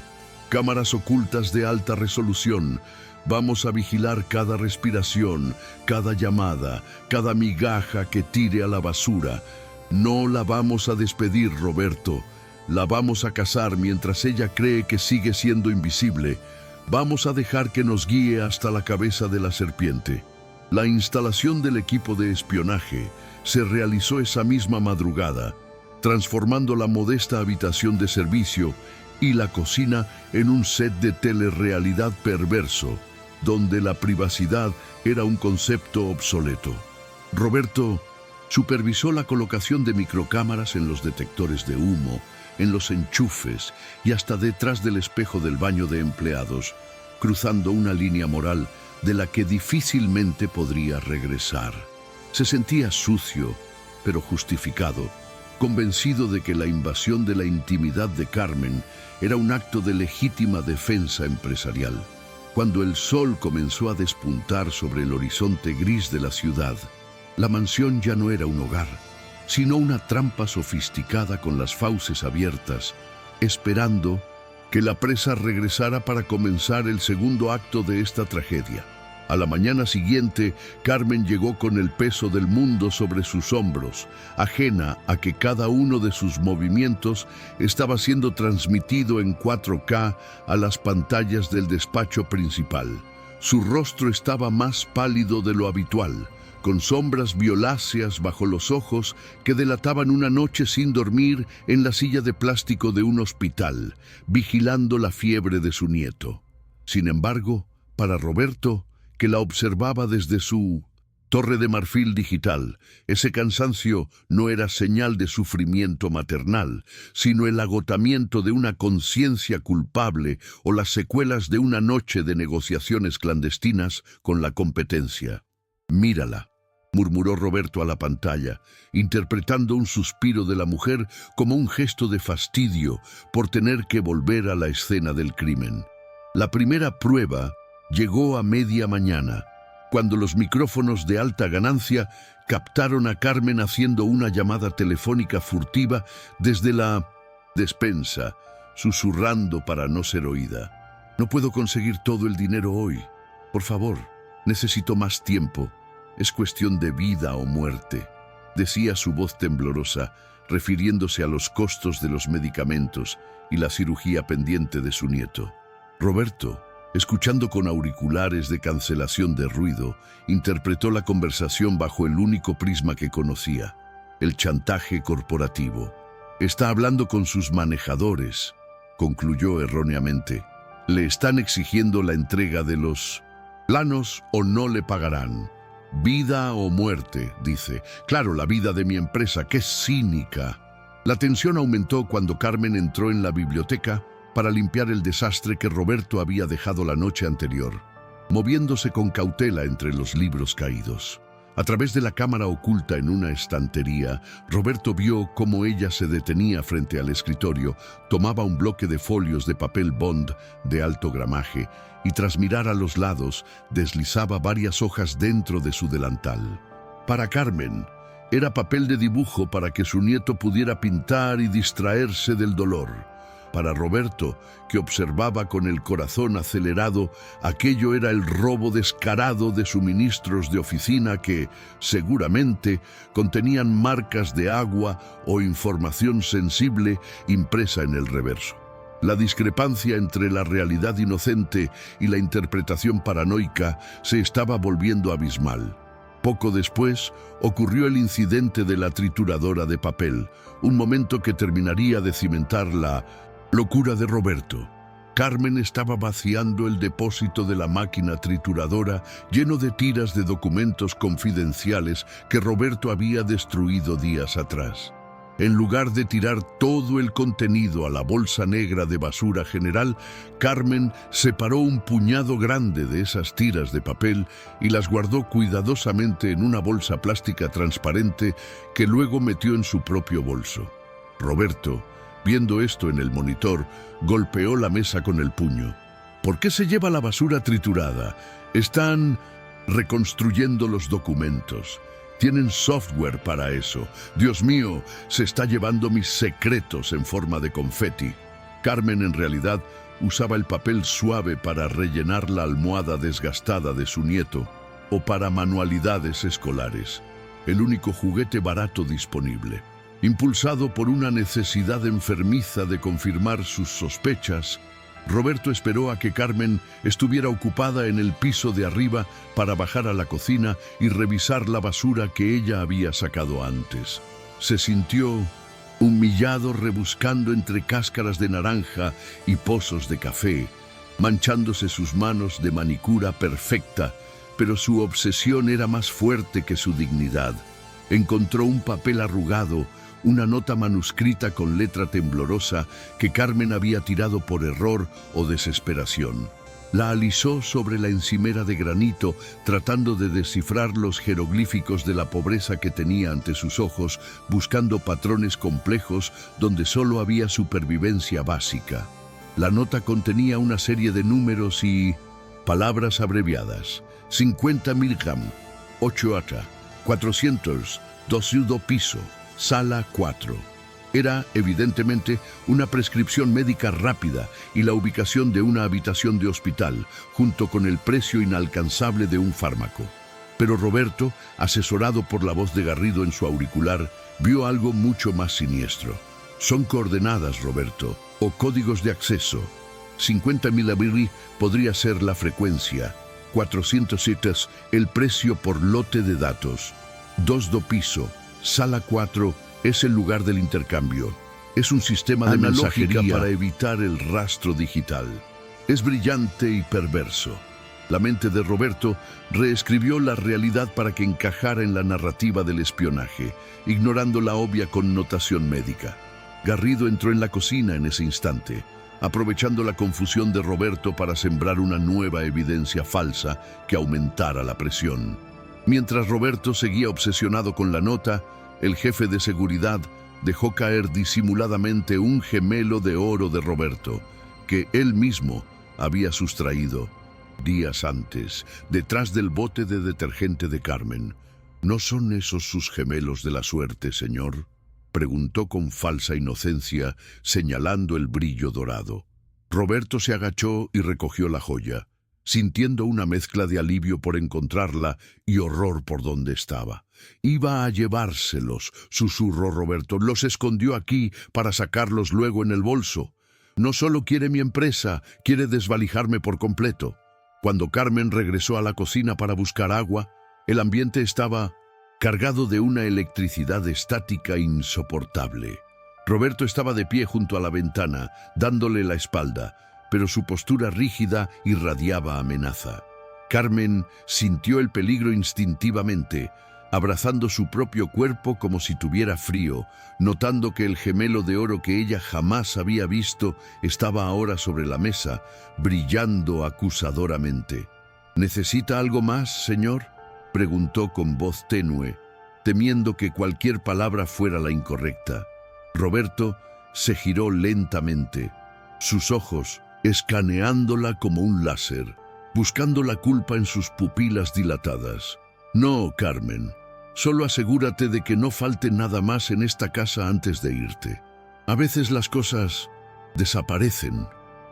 Speaker 1: cámaras ocultas de alta resolución. Vamos a vigilar cada respiración, cada llamada, cada migaja que tire a la basura. No la vamos a despedir, Roberto. La vamos a cazar mientras ella cree que sigue siendo invisible. Vamos a dejar que nos guíe hasta la cabeza de la serpiente». La instalación del equipo de espionaje se realizó esa misma madrugada, transformando la modesta habitación de servicio y la cocina en un set de telerrealidad perverso, donde la privacidad era un concepto obsoleto. Roberto supervisó la colocación de microcámaras en los detectores de humo, en los enchufes y hasta detrás del espejo del baño de empleados, cruzando una línea moral de la que difícilmente podría regresar. Se sentía sucio, pero justificado, convencido de que la invasión de la intimidad de Carmen era un acto de legítima defensa empresarial. Cuando el sol comenzó a despuntar sobre el horizonte gris de la ciudad, la mansión ya no era un hogar, sino una trampa sofisticada con las fauces abiertas, esperando que la presa regresara para comenzar el segundo acto de esta tragedia. A la mañana siguiente, Carmen llegó con el peso del mundo sobre sus hombros, ajena a que cada uno de sus movimientos estaba siendo transmitido en 4K a las pantallas del despacho principal. Su rostro estaba más pálido de lo habitual, con sombras violáceas bajo los ojos que delataban una noche sin dormir en la silla de plástico de un hospital, vigilando la fiebre de su nieto. Sin embargo, para Roberto, que la observaba desde su torre de marfil digital, ese cansancio no era señal de sufrimiento maternal, sino el agotamiento de una conciencia culpable o las secuelas de una noche de negociaciones clandestinas con la competencia. «Mírala», murmuró Roberto a la pantalla, interpretando un suspiro de la mujer como un gesto de fastidio por tener que volver a la escena del crimen. La primera prueba llegó a media mañana, cuando los micrófonos de alta ganancia captaron a Carmen haciendo una llamada telefónica furtiva desde la despensa, susurrando para no ser oída. «No puedo conseguir todo el dinero hoy. Por favor, necesito más tiempo. Es cuestión de vida o muerte», decía su voz temblorosa, refiriéndose a los costos de los medicamentos y la cirugía pendiente de su nieto. Roberto, escuchando con auriculares de cancelación de ruido, interpretó la conversación bajo el único prisma que conocía, el chantaje corporativo. Está hablando con sus manejadores, concluyó erróneamente. Le están exigiendo la entrega de los planos o no le pagarán. Vida o muerte, dice. Claro, la vida de mi empresa, qué cínica. La tensión aumentó cuando Carmen entró en la biblioteca para limpiar el desastre que Roberto había dejado la noche anterior, moviéndose con cautela entre los libros caídos. A través de la cámara oculta en una estantería, Roberto vio cómo ella se detenía frente al escritorio, tomaba un bloque de folios de papel bond de alto gramaje y tras mirar a los lados, deslizaba varias hojas dentro de su delantal. Para Carmen, era papel de dibujo para que su nieto pudiera pintar y distraerse del dolor. Para Roberto, que observaba con el corazón acelerado, aquello era el robo descarado de suministros de oficina que, seguramente, contenían marcas de agua o información sensible impresa en el reverso. La discrepancia entre la realidad inocente y la interpretación paranoica se estaba volviendo abismal. Poco después, ocurrió el incidente de la trituradora de papel, un momento que terminaría de cimentar la locura de Roberto. Carmen estaba vaciando el depósito de la máquina trituradora lleno de tiras de documentos confidenciales que Roberto había destruido días atrás. En lugar de tirar todo el contenido a la bolsa negra de basura general, Carmen separó un puñado grande de esas tiras de papel y las guardó cuidadosamente en una bolsa plástica transparente que luego metió en su propio bolso. Roberto, viendo esto en el monitor, golpeó la mesa con el puño. ¿Por qué se lleva la basura triturada? Están reconstruyendo los documentos. Tienen software para eso. Dios mío, se está llevando mis secretos en forma de confeti. Carmen en realidad usaba el papel suave para rellenar la almohada desgastada de su nieto o para manualidades escolares. El único juguete barato disponible. Impulsado por una necesidad enfermiza de confirmar sus sospechas, Roberto esperó a que Carmen estuviera ocupada en el piso de arriba para bajar a la cocina y revisar la basura que ella había sacado antes. Se sintió humillado rebuscando entre cáscaras de naranja y pozos de café, manchándose sus manos de manicura perfecta, pero su obsesión era más fuerte que su dignidad. Encontró un papel arrugado, una nota manuscrita con letra temblorosa que Carmen había tirado por error o desesperación. La alisó sobre la encimera de granito, tratando de descifrar los jeroglíficos de la pobreza que tenía ante sus ojos, buscando patrones complejos donde solo había supervivencia básica. La nota contenía una serie de números y palabras abreviadas. 50 miligramos, 8 ata, 400, 2 piso. Sala 4. Era, evidentemente, una prescripción médica rápida y la ubicación de una habitación de hospital, junto con el precio inalcanzable de un fármaco. Pero Roberto, asesorado por la voz de Garrido en su auricular, vio algo mucho más siniestro. Son coordenadas, Roberto, o códigos de acceso. 50 milabiri podría ser la frecuencia. 400 citas, el precio por lote de datos. 2 do piso. Sala 4 es el lugar del intercambio. Es un sistema de mensajería para evitar el rastro digital. Es brillante y perverso. La mente de Roberto reescribió la realidad para que encajara en la narrativa del espionaje, ignorando la obvia connotación médica. Garrido entró en la cocina en ese instante, aprovechando la confusión de Roberto para sembrar una nueva evidencia falsa que aumentara la presión. Mientras Roberto seguía obsesionado con la nota, el jefe de seguridad dejó caer disimuladamente un gemelo de oro de Roberto, que él mismo había sustraído días antes, detrás del bote de detergente de Carmen. ¿No son esos sus gemelos de la suerte, señor?, preguntó con falsa inocencia, señalando el brillo dorado. Roberto se agachó y recogió la joya, sintiendo una mezcla de alivio por encontrarla y horror por donde estaba. «Iba a llevárselos», susurró Roberto. «Los escondió aquí para sacarlos luego en el bolso. No solo quiere mi empresa, quiere desvalijarme por completo». Cuando Carmen regresó a la cocina para buscar agua, el ambiente estaba cargado de una electricidad estática insoportable. Roberto estaba de pie junto a la ventana, dándole la espalda, pero su postura rígida irradiaba amenaza. Carmen sintió el peligro instintivamente, abrazando su propio cuerpo como si tuviera frío, notando que el gemelo de oro que ella jamás había visto estaba ahora sobre la mesa, brillando acusadoramente. ¿Necesita algo más, señor?, preguntó con voz tenue, temiendo que cualquier palabra fuera la incorrecta. Roberto se giró lentamente, sus ojos escaneándola como un láser, buscando la culpa en sus pupilas dilatadas. No, Carmen, solo asegúrate de que no falte nada más en esta casa antes de irte. A veces las cosas desaparecen.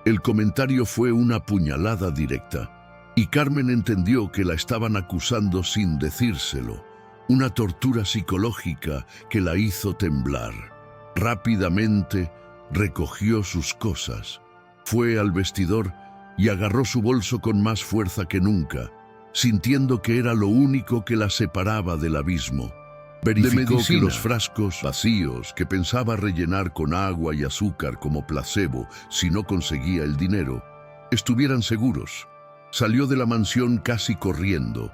Speaker 1: El comentario fue una puñalada directa, y Carmen entendió que la estaban acusando sin decírselo, una tortura psicológica que la hizo temblar. Rápidamente recogió sus cosas, fue al vestidor y agarró su bolso con más fuerza que nunca, sintiendo que era lo único que la separaba del abismo. Verificó que los frascos vacíos que pensaba rellenar con agua y azúcar como placebo si no conseguía el dinero, estuvieran seguros. Salió de la mansión casi corriendo,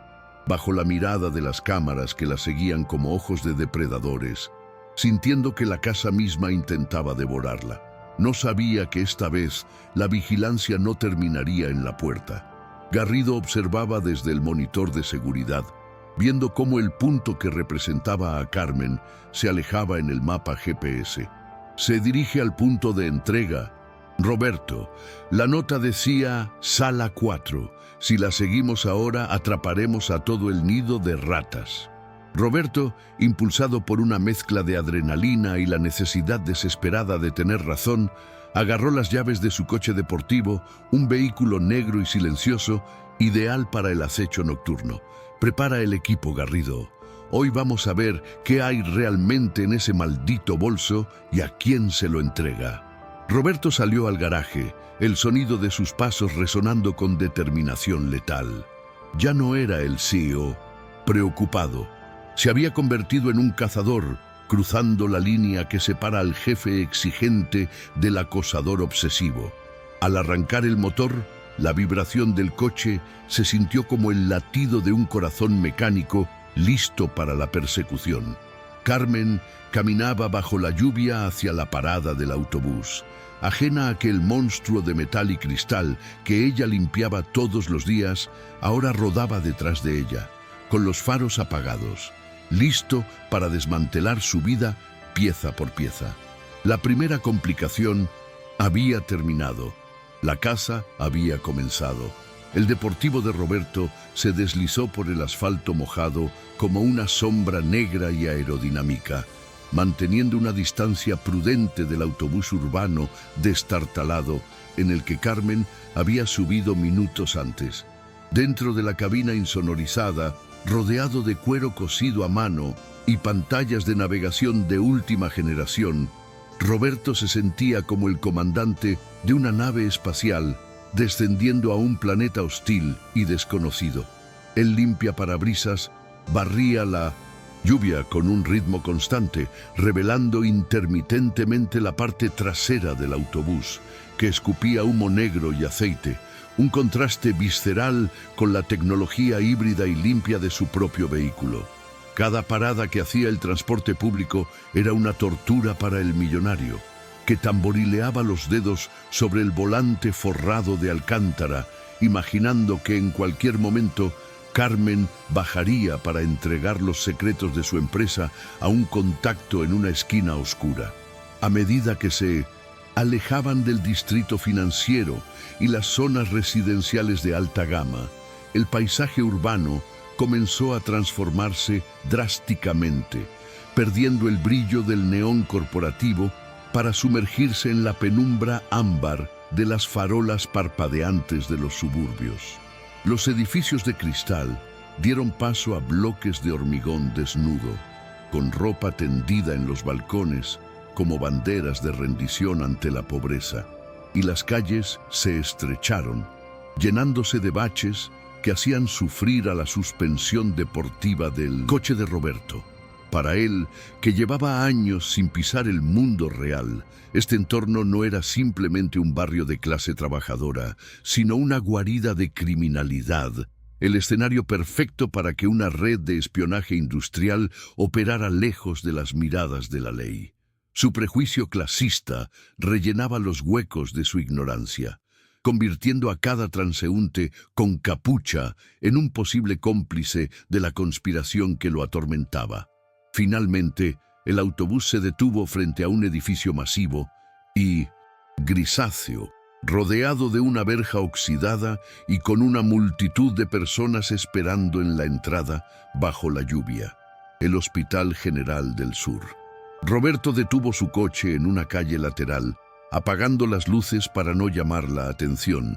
Speaker 1: bajo la mirada de las cámaras que la seguían como ojos de depredadores, sintiendo que la casa misma intentaba devorarla. No sabía que esta vez la vigilancia no terminaría en la puerta. Garrido observaba desde el monitor de seguridad, viendo cómo el punto que representaba a Carmen se alejaba en el mapa GPS. Se dirige al punto de entrega. Roberto, la nota decía Sala 4. Si la seguimos ahora, atraparemos a todo el nido de ratas. Roberto, impulsado por una mezcla de adrenalina y la necesidad desesperada de tener razón, agarró las llaves de su coche deportivo, un vehículo negro y silencioso, ideal para el acecho nocturno. Prepara el equipo, Garrido. Hoy vamos a ver qué hay realmente en ese maldito bolso y a quién se lo entrega. Roberto salió al garaje, el sonido de sus pasos resonando con determinación letal. Ya no era el CEO, preocupado. Se había convertido en un cazador, cruzando la línea que separa al jefe exigente del acosador obsesivo. Al arrancar el motor, la vibración del coche se sintió como el latido de un corazón mecánico listo para la persecución. Carmen caminaba bajo la lluvia hacia la parada del autobús, ajena a aquel monstruo de metal y cristal que ella limpiaba todos los días. Ahora rodaba detrás de ella, con los faros apagados, listo para desmantelar su vida pieza por pieza. La primera complicación había terminado. La caza había comenzado. El deportivo de Roberto se deslizó por el asfalto mojado como una sombra negra y aerodinámica, manteniendo una distancia prudente del autobús urbano destartalado en el que Carmen había subido minutos antes. Dentro de la cabina insonorizada, rodeado de cuero cosido a mano y pantallas de navegación de última generación, Roberto se sentía como el comandante de una nave espacial descendiendo a un planeta hostil y desconocido. El limpiaparabrisas barría la lluvia con un ritmo constante, revelando intermitentemente la parte trasera del autobús, que escupía humo negro y aceite, un contraste visceral con la tecnología híbrida y limpia de su propio vehículo. Cada parada que hacía el transporte público era una tortura para el millonario, que tamborileaba los dedos sobre el volante forrado de alcántara, imaginando que en cualquier momento Carmen bajaría para entregar los secretos de su empresa a un contacto en una esquina oscura. A medida que se alejaban del distrito financiero y las zonas residenciales de alta gama, el paisaje urbano comenzó a transformarse drásticamente, perdiendo el brillo del neón corporativo para sumergirse en la penumbra ámbar de las farolas parpadeantes de los suburbios. Los edificios de cristal dieron paso a bloques de hormigón desnudo, con ropa tendida en los balcones como banderas de rendición ante la pobreza, y las calles se estrecharon, llenándose de baches que hacían sufrir a la suspensión deportiva del coche de Roberto. Para él, que llevaba años sin pisar el mundo real, este entorno no era simplemente un barrio de clase trabajadora, sino una guarida de criminalidad, el escenario perfecto para que una red de espionaje industrial operara lejos de las miradas de la ley. Su prejuicio clasista rellenaba los huecos de su ignorancia, convirtiendo a cada transeúnte con capucha en un posible cómplice de la conspiración que lo atormentaba. Finalmente, el autobús se detuvo frente a un edificio masivo y grisáceo, rodeado de una verja oxidada y con una multitud de personas esperando en la entrada bajo la lluvia. El Hospital General del Sur. Roberto detuvo su coche en una calle lateral, apagando las luces para no llamar la atención,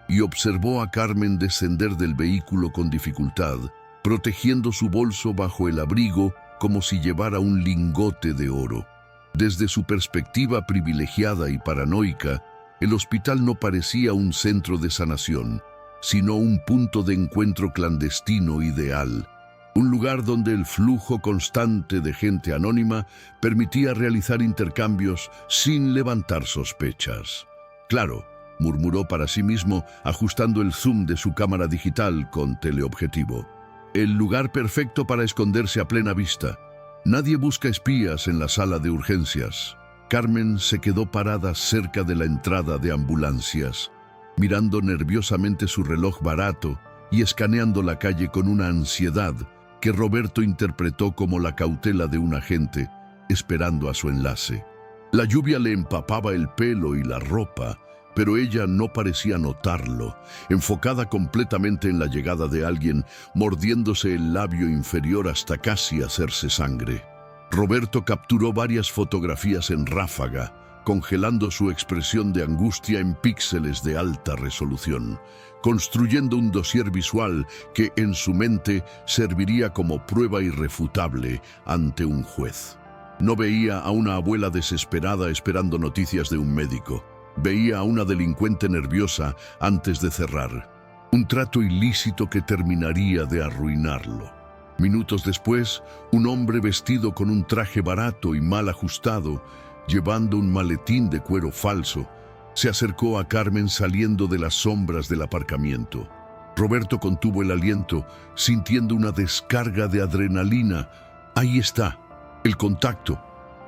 Speaker 1: y observó a Carmen descender del vehículo con dificultad, protegiendo su bolso bajo el abrigo como si llevara un lingote de oro. Desde su perspectiva privilegiada y paranoica, el hospital no parecía un centro de sanación, sino un punto de encuentro clandestino ideal, un lugar donde el flujo constante de gente anónima permitía realizar intercambios sin levantar sospechas. Claro, murmuró para sí mismo, ajustando el zoom de su cámara digital con teleobjetivo. El lugar perfecto para esconderse a plena vista. Nadie busca espías en la sala de urgencias. Carmen se quedó parada cerca de la entrada de ambulancias, mirando nerviosamente su reloj barato y escaneando la calle con una ansiedad que Roberto interpretó como la cautela de un agente esperando a su enlace. La lluvia le empapaba el pelo y la ropa, pero ella no parecía notarlo, enfocada completamente en la llegada de alguien, mordiéndose el labio inferior hasta casi hacerse sangre. Roberto capturó varias fotografías en ráfaga, congelando su expresión de angustia en píxeles de alta resolución, construyendo un dossier visual que en su mente serviría como prueba irrefutable ante un juez. No veía a una abuela desesperada esperando noticias de un médico. Veía a una delincuente nerviosa antes de cerrar. Un trato ilícito que terminaría de arruinarlo. Minutos después, un hombre vestido con un traje barato y mal ajustado, llevando un maletín de cuero falso, se acercó a Carmen saliendo de las sombras del aparcamiento. Roberto contuvo el aliento, sintiendo una descarga de adrenalina. Ahí está, el contacto,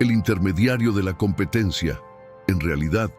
Speaker 1: el intermediario de la competencia. En realidad,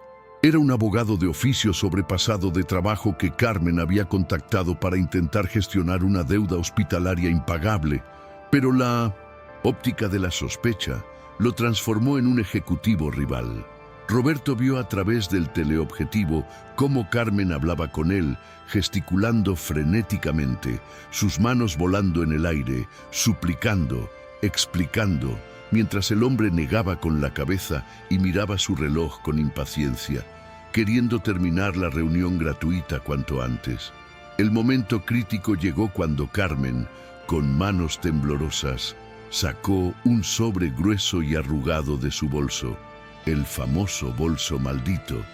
Speaker 1: era un abogado de oficio sobrepasado de trabajo que Carmen había contactado para intentar gestionar una deuda hospitalaria impagable, pero la óptica de la sospecha lo transformó en un ejecutivo rival. Roberto vio a través del teleobjetivo cómo Carmen hablaba con él, gesticulando frenéticamente, sus manos volando en el aire, suplicando, explicando, mientras el hombre negaba con la cabeza y miraba su reloj con impaciencia, queriendo terminar la reunión gratuita cuanto antes. El momento crítico llegó cuando Carmen, con manos temblorosas, sacó un sobre grueso y arrugado de su bolso, el famoso bolso maldito,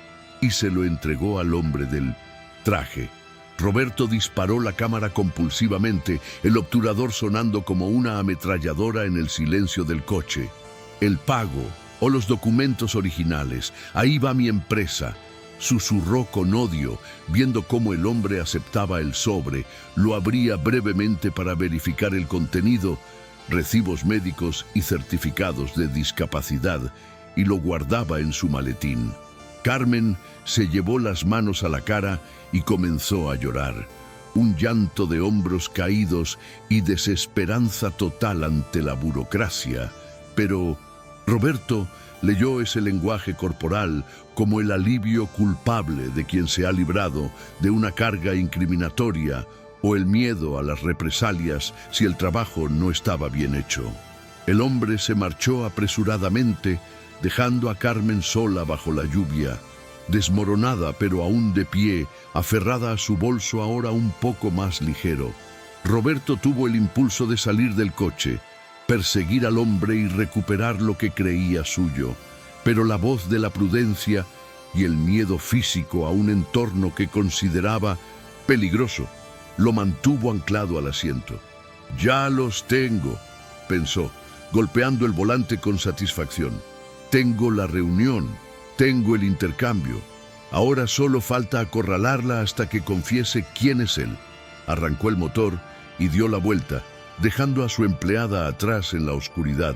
Speaker 1: y se lo entregó al hombre del traje. Roberto disparó la cámara compulsivamente, el obturador sonando como una ametralladora en el silencio del coche. El pago o los documentos originales, ahí va mi empresa, susurró con odio, viendo cómo el hombre aceptaba el sobre, lo abría brevemente para verificar el contenido, recibos médicos y certificados de discapacidad, y lo guardaba en su maletín. Carmen se llevó las manos a la cara y comenzó a llorar. Un llanto de hombros caídos y desesperanza total ante la burocracia. Pero Roberto leyó ese lenguaje corporal como el alivio culpable de quien se ha librado de una carga incriminatoria o el miedo a las represalias si el trabajo no estaba bien hecho. El hombre se marchó apresuradamente, dejando a Carmen sola bajo la lluvia, desmoronada pero aún de pie, aferrada a su bolso ahora un poco más ligero. Roberto tuvo el impulso de salir del coche, perseguir al hombre y recuperar lo que creía suyo, pero la voz de la prudencia y el miedo físico a un entorno que consideraba peligroso lo mantuvo anclado al asiento. «Ya los tengo», pensó, golpeando el volante con satisfacción. Tengo la reunión, tengo el intercambio. Ahora solo falta acorralarla hasta que confiese quién es él. Arrancó el motor y dio la vuelta, dejando a su empleada atrás en la oscuridad,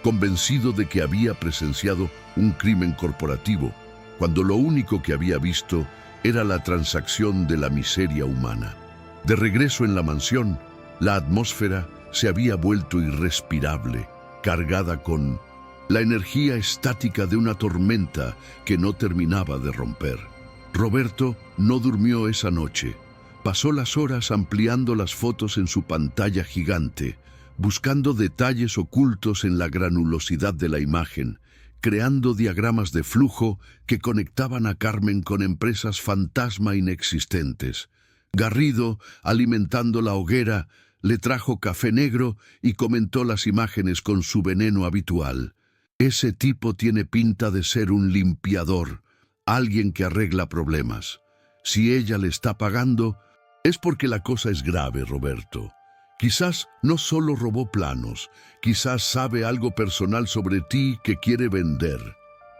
Speaker 1: convencido de que había presenciado un crimen corporativo, cuando lo único que había visto era la transacción de la miseria humana. De regreso en la mansión, la atmósfera se había vuelto irrespirable, cargada con la energía estática de una tormenta que no terminaba de romper. Roberto no durmió esa noche. Pasó las horas ampliando las fotos en su pantalla gigante, buscando detalles ocultos en la granulosidad de la imagen, creando diagramas de flujo que conectaban a Carmen con empresas fantasma inexistentes. Garrido, alimentando la hoguera, le trajo café negro y comentó las imágenes con su veneno habitual. Ese tipo tiene pinta de ser un limpiador, alguien que arregla problemas. Si ella le está pagando, es porque la cosa es grave, Roberto. Quizás no solo robó planos, quizás sabe algo personal sobre ti que quiere vender.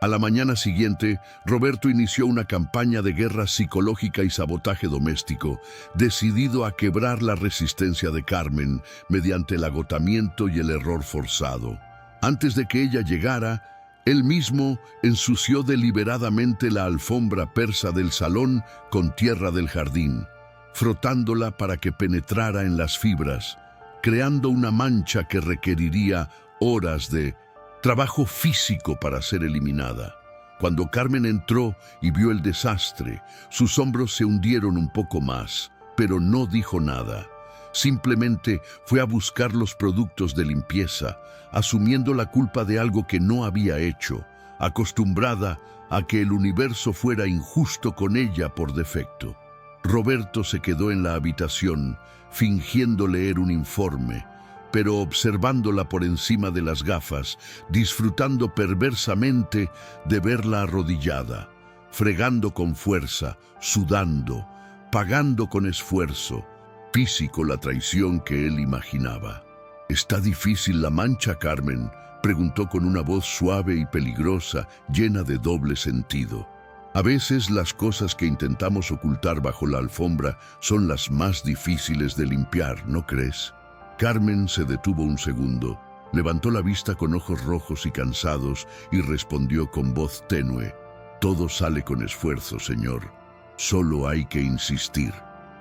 Speaker 1: A la mañana siguiente, Roberto inició una campaña de guerra psicológica y sabotaje doméstico, decidido a quebrar la resistencia de Carmen mediante el agotamiento y el error forzado. Antes de que ella llegara, él mismo ensució deliberadamente la alfombra persa del salón con tierra del jardín, frotándola para que penetrara en las fibras, creando una mancha que requeriría horas de trabajo físico para ser eliminada. Cuando Carmen entró y vio el desastre, sus hombros se hundieron un poco más, pero no dijo nada. Simplemente fue a buscar los productos de limpieza, asumiendo la culpa de algo que no había hecho, acostumbrada a que el universo fuera injusto con ella por defecto. Roberto se quedó en la habitación, fingiendo leer un informe, pero observándola por encima de las gafas, disfrutando perversamente de verla arrodillada, fregando con fuerza, sudando, pagando con esfuerzo físico la traición que él imaginaba. ¿Está difícil la mancha, Carmen?, preguntó con una voz suave y peligrosa, llena de doble sentido. A veces las cosas que intentamos ocultar bajo la alfombra son las más difíciles de limpiar, ¿no crees? Carmen se detuvo un segundo, levantó la vista con ojos rojos y cansados y respondió con voz tenue: «Todo sale con esfuerzo, señor. Solo hay que insistir».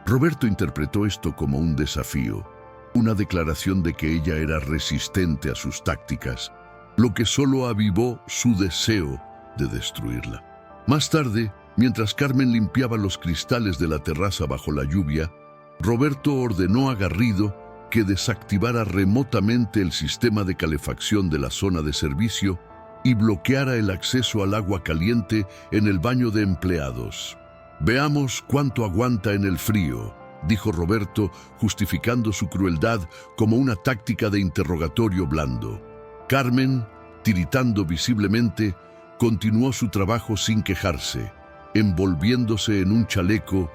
Speaker 1: Roberto interpretó esto como un desafío, una declaración de que ella era resistente a sus tácticas, lo que solo avivó su deseo de destruirla. Más tarde, mientras Carmen limpiaba los cristales de la terraza bajo la lluvia, Roberto ordenó a Garrido que desactivara remotamente el sistema de calefacción de la zona de servicio y bloqueara el acceso al agua caliente en el baño de empleados. «Veamos cuánto aguanta en el frío», dijo Roberto, justificando su crueldad como una táctica de interrogatorio blando. Carmen, tiritando visiblemente, continuó su trabajo sin quejarse, envolviéndose en un chaleco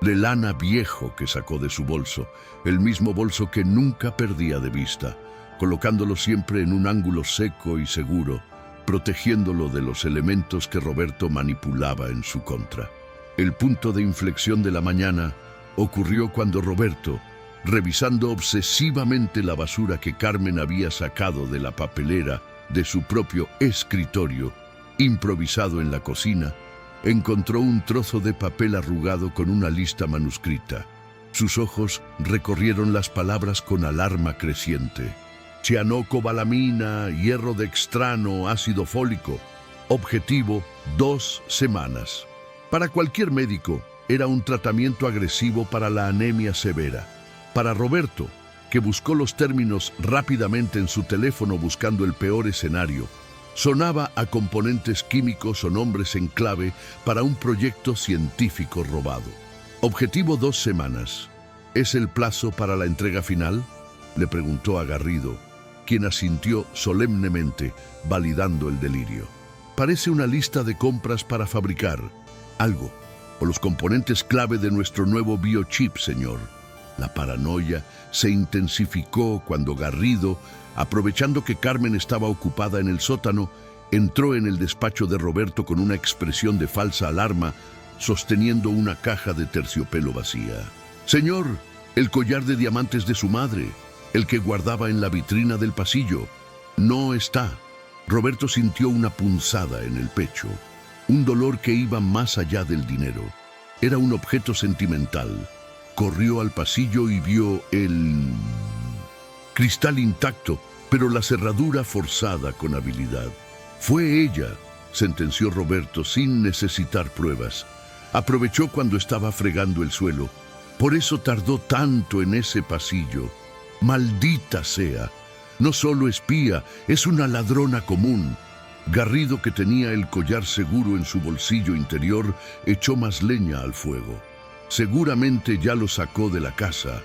Speaker 1: de lana viejo que sacó de su bolso, el mismo bolso que nunca perdía de vista, colocándolo siempre en un ángulo seco y seguro, protegiéndolo de los elementos que Roberto manipulaba en su contra. El punto de inflexión de la mañana ocurrió cuando Roberto, revisando obsesivamente la basura que Carmen había sacado de la papelera de su propio escritorio, improvisado en la cocina, encontró un trozo de papel arrugado con una lista manuscrita. Sus ojos recorrieron las palabras con alarma creciente. Cianocobalamina, hierro dextrano, ácido fólico. Objetivo: 2 semanas. Para cualquier médico, era un tratamiento agresivo para la anemia severa. Para Roberto, que buscó los términos rápidamente en su teléfono buscando el peor escenario, sonaba a componentes químicos o nombres en clave para un proyecto científico robado. Objetivo: 2 semanas. ¿Es el plazo para la entrega final?, le preguntó a Garrido, quien asintió solemnemente, validando el delirio. Parece una lista de compras para fabricar algo, o los componentes clave de nuestro nuevo biochip, señor. La paranoia se intensificó cuando Garrido, aprovechando que Carmen estaba ocupada en el sótano, entró en el despacho de Roberto con una expresión de falsa alarma, sosteniendo una caja de terciopelo vacía. «Señor, el collar de diamantes de su madre, el que guardaba en la vitrina del pasillo, no está». Roberto sintió una punzada en el pecho, un dolor que iba más allá del dinero. Era un objeto sentimental. Corrió al pasillo y vio el cristal intacto, pero la cerradura forzada con habilidad. «Fue ella», sentenció Roberto sin necesitar pruebas. «Aprovechó cuando estaba fregando el suelo. Por eso tardó tanto en ese pasillo. Maldita sea. No solo espía, es una ladrona común». Garrido, que tenía el collar seguro en su bolsillo interior, echó más leña al fuego. «Seguramente ya lo sacó de la casa.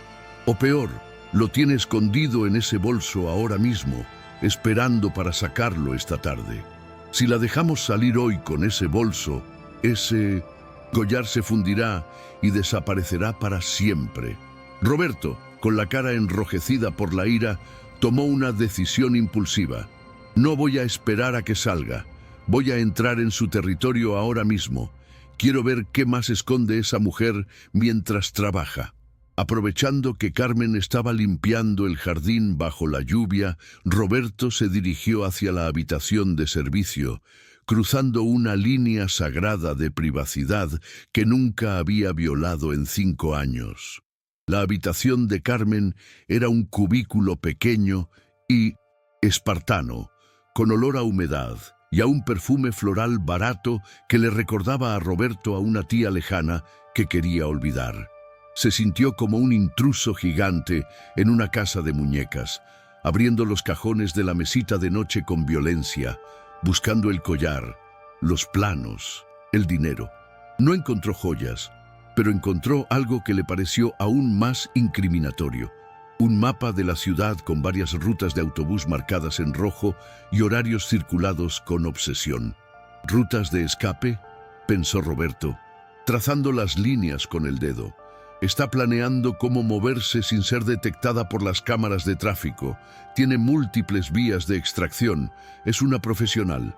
Speaker 1: O peor, lo tiene escondido en ese bolso ahora mismo, esperando para sacarlo esta tarde. Si la dejamos salir hoy con ese bolso, ese collar se fundirá y desaparecerá para siempre». Roberto, con la cara enrojecida por la ira, tomó una decisión impulsiva. «No voy a esperar a que salga. Voy a entrar en su territorio ahora mismo. Quiero ver qué más esconde esa mujer mientras trabaja». Aprovechando que Carmen estaba limpiando el jardín bajo la lluvia, Roberto se dirigió hacia la habitación de servicio, cruzando una línea sagrada de privacidad que nunca había violado en 5 años. La habitación de Carmen era un cubículo pequeño y espartano, con olor a humedad y a un perfume floral barato que le recordaba a Roberto a una tía lejana que quería olvidar. Se sintió como un intruso gigante en una casa de muñecas, abriendo los cajones de la mesita de noche con violencia, buscando el collar, los planos, el dinero. No encontró joyas, pero encontró algo que le pareció aún más incriminatorio: un mapa de la ciudad con varias rutas de autobús marcadas en rojo y horarios circulados con obsesión. «¿Rutas de escape?», pensó Roberto, trazando las líneas con el dedo. «Está planeando cómo moverse sin ser detectada por las cámaras de tráfico. Tiene múltiples vías de extracción. Es una profesional».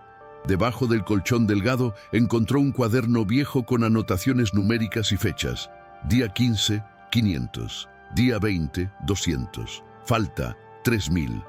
Speaker 1: Debajo del colchón delgado encontró un cuaderno viejo con anotaciones numéricas y fechas. Día 15, 500. Día 20, 200. Falta, 3000.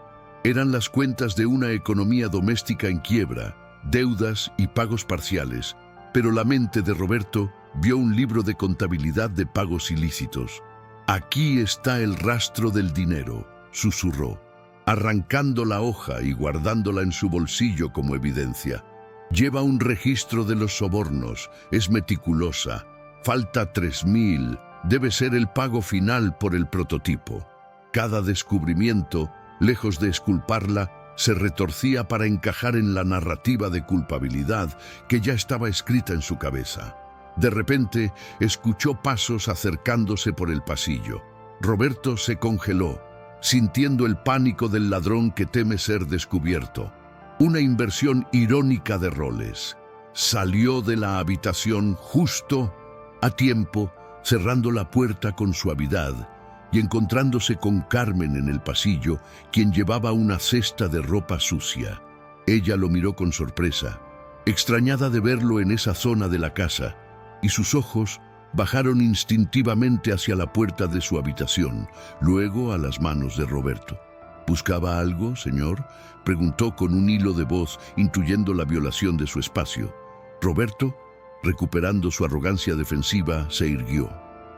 Speaker 1: Eran las cuentas de una economía doméstica en quiebra, deudas y pagos parciales. Pero la mente de Roberto vio un libro de contabilidad de pagos ilícitos. «Aquí está el rastro del dinero», susurró, arrancando la hoja y guardándola en su bolsillo como evidencia. «Lleva un registro de los sobornos, es meticulosa. Falta 3000, debe ser el pago final por el prototipo». Cada descubrimiento, lejos de exculparla, se retorcía para encajar en la narrativa de culpabilidad que ya estaba escrita en su cabeza. De repente, escuchó pasos acercándose por el pasillo. Roberto se congeló, sintiendo el pánico del ladrón que teme ser descubierto. Una inversión irónica de roles. Salió de la habitación justo a tiempo, cerrando la puerta con suavidad y encontrándose con Carmen en el pasillo, quien llevaba una cesta de ropa sucia. Ella lo miró con sorpresa, extrañada de verlo en esa zona de la casa, y sus ojos bajaron instintivamente hacia la puerta de su habitación, luego a las manos de Roberto. «¿Buscaba algo, señor?», preguntó con un hilo de voz, intuyendo la violación de su espacio. Roberto, recuperando su arrogancia defensiva, se irguió.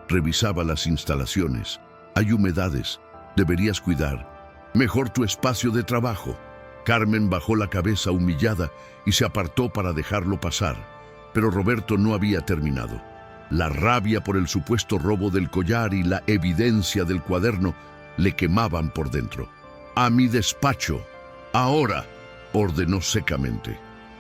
Speaker 1: Revisaba las instalaciones. «Hay humedades. Deberías cuidar. Mejor tu espacio de trabajo». Carmen bajó la cabeza humillada y se apartó para dejarlo pasar. Pero Roberto no había terminado. La rabia por el supuesto robo del collar y la evidencia del cuaderno le quemaban por dentro. «A mi despacho, ahora», ordenó secamente.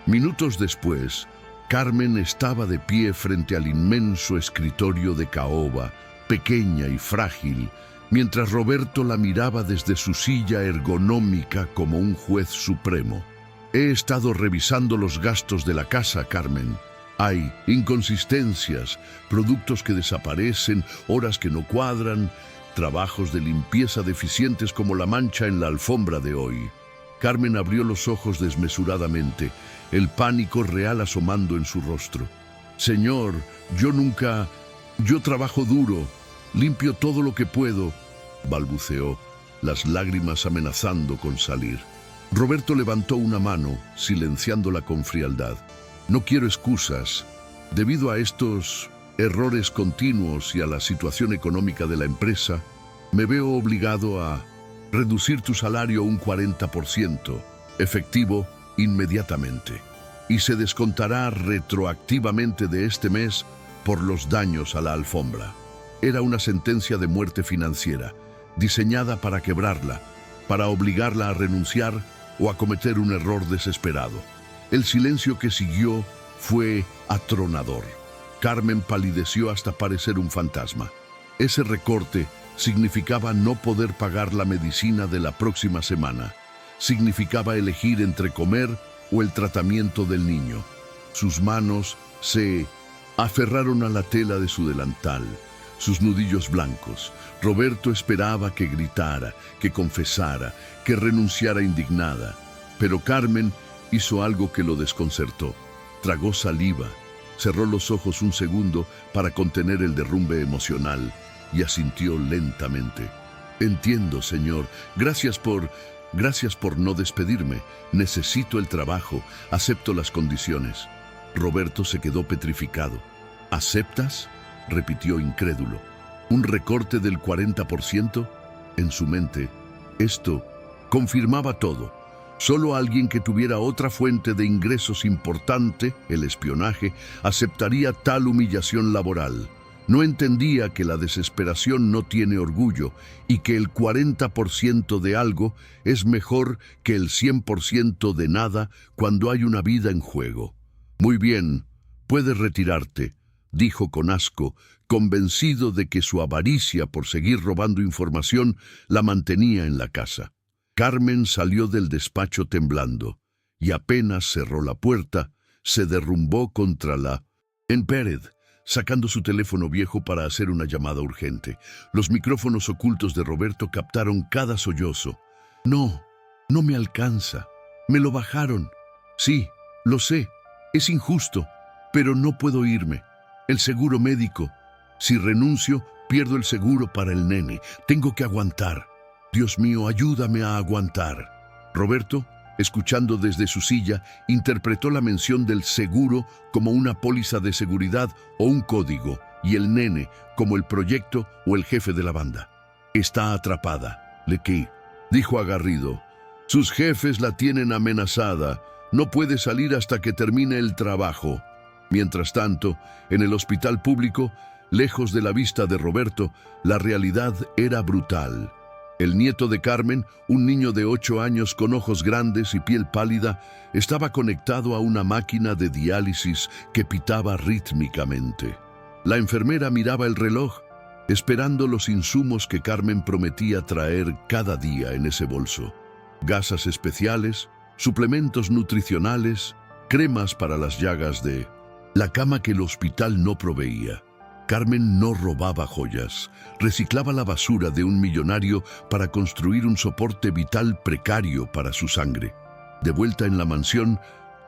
Speaker 1: Minutos después, Carmen estaba de pie frente al inmenso escritorio de caoba, pequeña y frágil, mientras Roberto la miraba desde su silla ergonómica como un juez supremo. «He estado revisando los gastos de la casa, Carmen. Hay inconsistencias, productos que desaparecen, horas que no cuadran. Trabajos de limpieza deficientes como la mancha en la alfombra de hoy. Carmen abrió los ojos desmesuradamente, el pánico real asomando en su rostro. Señor, yo trabajo duro, limpio todo lo que puedo, balbuceó, las lágrimas amenazando con salir. Roberto levantó una mano, silenciándola con frialdad. No quiero excusas. Debido a estos errores continuos y a la situación económica de la empresa, me veo obligado a reducir tu salario un 40%, efectivo inmediatamente, y se descontará retroactivamente de este mes por los daños a la alfombra. Era una sentencia de muerte financiera, diseñada para quebrarla, para obligarla a renunciar o a cometer un error desesperado. El silencio que siguió fue atronador. Carmen palideció hasta parecer un fantasma. Ese recorte significaba no poder pagar la medicina de la próxima semana. Significaba elegir entre comer o el tratamiento del niño. Sus manos se aferraron a la tela de su delantal, sus nudillos blancos. Roberto esperaba que gritara, que confesara, que renunciara indignada. Pero Carmen hizo algo que lo desconcertó. Tragó saliva, cerró los ojos un segundo para contener el derrumbe emocional y asintió lentamente. Entiendo, señor. Gracias por no despedirme. Necesito el trabajo. Acepto las condiciones. Roberto se quedó petrificado. ¿Aceptas?, repitió incrédulo. ¿Un recorte del 40%? En su mente, esto confirmaba todo. Solo alguien que tuviera otra fuente de ingresos importante, el espionaje, aceptaría tal humillación laboral. No entendía que la desesperación no tiene orgullo y que el 40% de algo es mejor que el 100% de nada cuando hay una vida en juego. Muy bien, puedes retirarte, dijo con asco, convencido de que su avaricia por seguir robando información la mantenía en la casa. Carmen salió del despacho temblando y apenas cerró la puerta, se derrumbó contra la pared, sacando su teléfono viejo para hacer una llamada urgente. Los micrófonos ocultos de Roberto captaron cada sollozo. No me alcanza. Me lo bajaron. Sí, lo sé. Es injusto, pero no puedo irme. El seguro médico. Si renuncio, pierdo el seguro para el nene. Tengo que aguantar. Dios mío, ayúdame a aguantar. Roberto, escuchando desde su silla, interpretó la mención del seguro como una póliza de seguridad o un código, y el nene como el proyecto o el jefe de la banda. Está atrapada, Lecky, dijo a Garrido. Sus jefes la tienen amenazada. No puede salir hasta que termine el trabajo. Mientras tanto, en el hospital público, lejos de la vista de Roberto, la realidad era brutal. El nieto de Carmen, un niño de 8 años con ojos grandes y piel pálida, estaba conectado a una máquina de diálisis que pitaba rítmicamente. La enfermera miraba el reloj, esperando los insumos que Carmen prometía traer cada día en ese bolso. Gasas especiales, suplementos nutricionales, cremas para las llagas de la cama que el hospital no proveía. Carmen no robaba joyas, reciclaba la basura de un millonario para construir un soporte vital precario para su sangre. De vuelta en la mansión,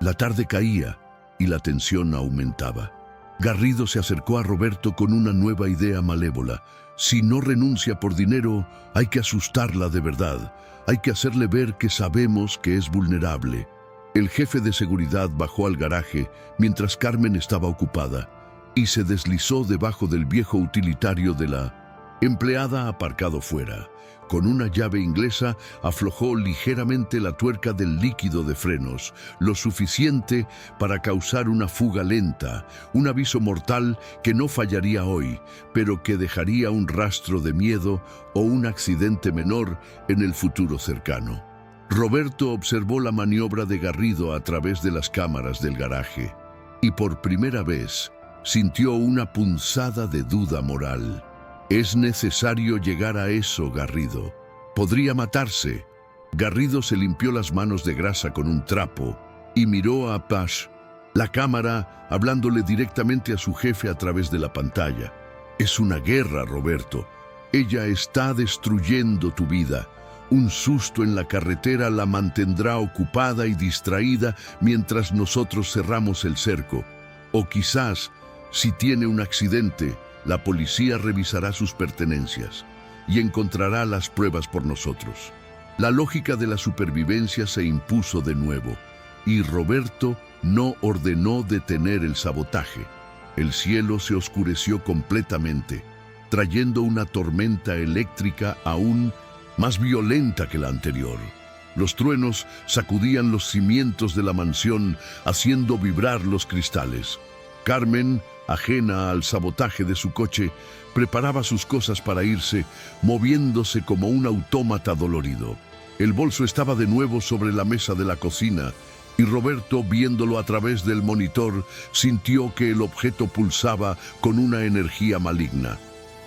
Speaker 1: la tarde caía y la tensión aumentaba. Garrido se acercó a Roberto con una nueva idea malévola. Si no renuncia por dinero, hay que asustarla de verdad. Hay que hacerle ver que sabemos que es vulnerable. El jefe de seguridad bajó al garaje mientras Carmen estaba ocupada y se deslizó debajo del viejo utilitario de la empleada aparcado fuera. Con una llave inglesa aflojó ligeramente la tuerca del líquido de frenos, lo suficiente para causar una fuga lenta, un aviso mortal que no fallaría hoy, pero que dejaría un rastro de miedo o un accidente menor en el futuro cercano. Roberto observó la maniobra de Garrido a través de las cámaras del garaje y por primera vez sintió una punzada de duda moral. Es necesario llegar a eso, Garrido. Podría matarse. Garrido se limpió las manos de grasa con un trapo y miró a Pash, la cámara, hablándole directamente a su jefe a través de la pantalla. Es una guerra, Roberto. Ella está destruyendo tu vida. Un susto en la carretera la mantendrá ocupada y distraída mientras nosotros cerramos el cerco. O quizás, si tiene un accidente, la policía revisará sus pertenencias y encontrará las pruebas por nosotros. La lógica de la supervivencia se impuso de nuevo, y Roberto no ordenó detener el sabotaje. El cielo se oscureció completamente, trayendo una tormenta eléctrica aún más violenta que la anterior. Los truenos sacudían los cimientos de la mansión, haciendo vibrar los cristales. Carmen, ajena al sabotaje de su coche, preparaba sus cosas para irse, moviéndose como un autómata dolorido. El bolso estaba de nuevo sobre la mesa de la cocina, y Roberto, viéndolo a través del monitor, sintió que el objeto pulsaba con una energía maligna.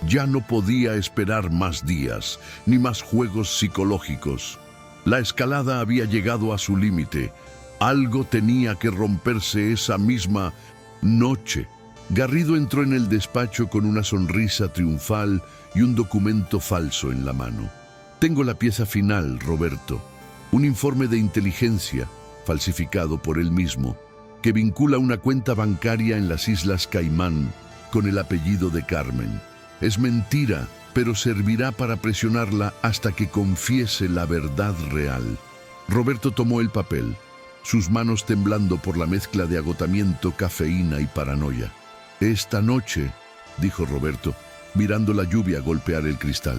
Speaker 1: Ya no podía esperar más días, ni más juegos psicológicos. La escalada había llegado a su límite. Algo tenía que romperse esa misma noche. Garrido entró en el despacho con una sonrisa triunfal y un documento falso en la mano. Tengo la pieza final, Roberto. Un informe de inteligencia, falsificado por él mismo, que vincula una cuenta bancaria en las Islas Caimán con el apellido de Carmen. Es mentira, pero servirá para presionarla hasta que confiese la verdad real. Roberto tomó el papel, sus manos temblando por la mezcla de agotamiento, cafeína y paranoia. «Esta noche», dijo Roberto, mirando la lluvia golpear el cristal.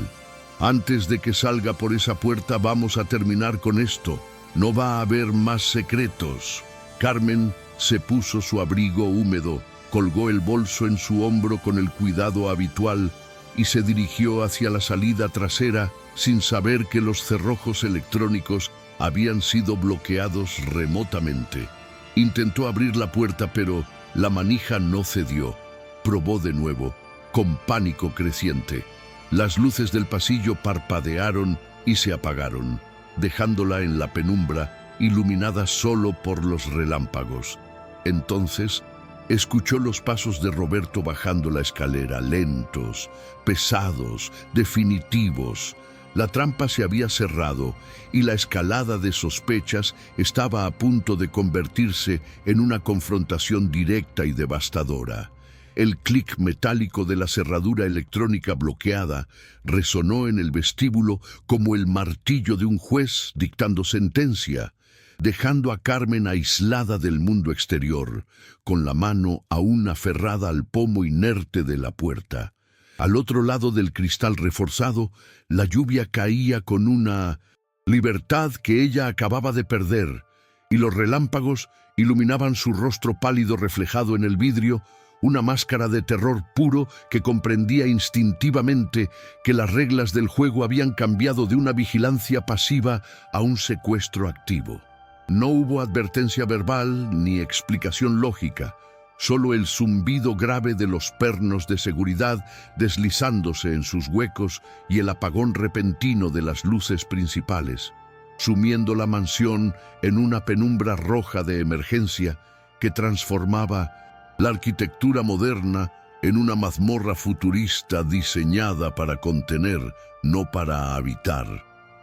Speaker 1: «Antes de que salga por esa puerta vamos a terminar con esto. No va a haber más secretos». Carmen se puso su abrigo húmedo, colgó el bolso en su hombro con el cuidado habitual y se dirigió hacia la salida trasera sin saber que los cerrojos electrónicos habían sido bloqueados remotamente. Intentó abrir la puerta, pero la manija no cedió. Probó de nuevo, con pánico creciente. Las luces del pasillo parpadearon y se apagaron, dejándola en la penumbra, iluminada solo por los relámpagos. Entonces escuchó los pasos de Roberto bajando la escalera, lentos, pesados, definitivos. La trampa se había cerrado y la escalada de sospechas estaba a punto de convertirse en una confrontación directa y devastadora. El clic metálico de la cerradura electrónica bloqueada resonó en el vestíbulo como el martillo de un juez dictando sentencia, dejando a Carmen aislada del mundo exterior, con la mano aún aferrada al pomo inerte de la puerta. Al otro lado del cristal reforzado, la lluvia caía con una libertad que ella acababa de perder, y los relámpagos iluminaban su rostro pálido reflejado en el vidrio, una máscara de terror puro que comprendía instintivamente que las reglas del juego habían cambiado de una vigilancia pasiva a un secuestro activo. No hubo advertencia verbal ni explicación lógica, solo el zumbido grave de los pernos de seguridad deslizándose en sus huecos y el apagón repentino de las luces principales, sumiendo la mansión en una penumbra roja de emergencia que transformaba la arquitectura moderna en una mazmorra futurista diseñada para contener, no para habitar.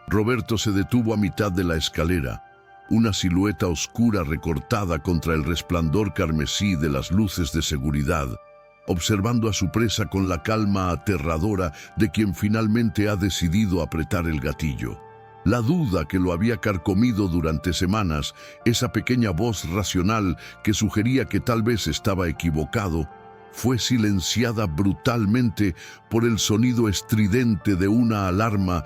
Speaker 1: Roberto se detuvo a mitad de la escalera, una silueta oscura recortada contra el resplandor carmesí de las luces de seguridad, observando a su presa con la calma aterradora de quien finalmente ha decidido apretar el gatillo. La duda que lo había carcomido durante semanas, esa pequeña voz racional que sugería que tal vez estaba equivocado, fue silenciada brutalmente por el sonido estridente de una alarma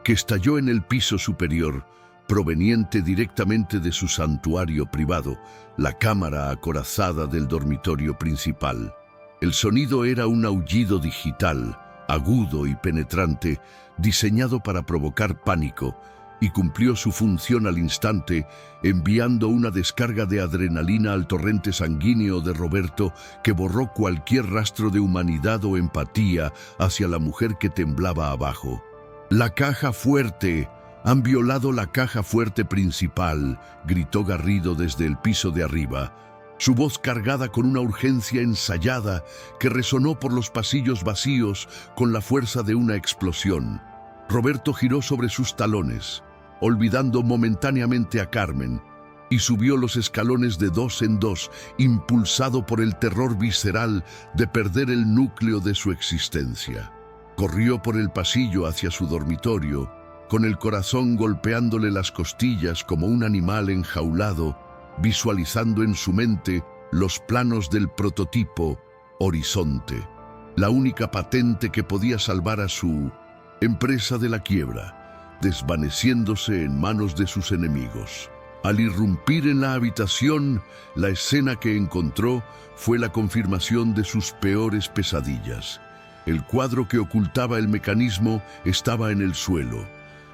Speaker 1: que estalló en el piso superior, proveniente directamente de su santuario privado, la cámara acorazada del dormitorio principal. El sonido era un aullido digital, agudo y penetrante, diseñado para provocar pánico, y cumplió su función al instante, enviando una descarga de adrenalina al torrente sanguíneo de Roberto que borró cualquier rastro de humanidad o empatía hacia la mujer que temblaba abajo. «¡La caja fuerte! ¡Han violado la caja fuerte principal!», gritó Garrido desde el piso de arriba. su voz cargada con una urgencia ensayada que resonó por los pasillos vacíos con la fuerza de una explosión. Roberto giró sobre sus talones, olvidando momentáneamente a Carmen, y subió los escalones de dos en dos, impulsado por el terror visceral de perder el núcleo de su existencia. Corrió por el pasillo hacia su dormitorio, con el corazón golpeándole las costillas como un animal enjaulado, visualizando en su mente los planos del prototipo Horizonte, la única patente que podía salvar a su empresa de la quiebra, desvaneciéndose en manos de sus enemigos. Al irrumpir en la habitación, la escena que encontró fue la confirmación de sus peores pesadillas. El cuadro que ocultaba el mecanismo estaba en el suelo,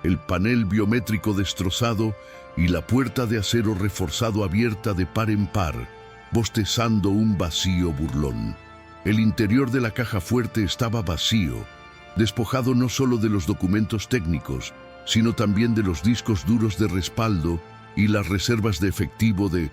Speaker 1: el panel biométrico destrozado y la puerta de acero reforzado abierta de par en par, bostezando un vacío burlón. El interior de la caja fuerte estaba vacío, despojado no solo de los documentos técnicos, sino también de los discos duros de respaldo y las reservas de efectivo de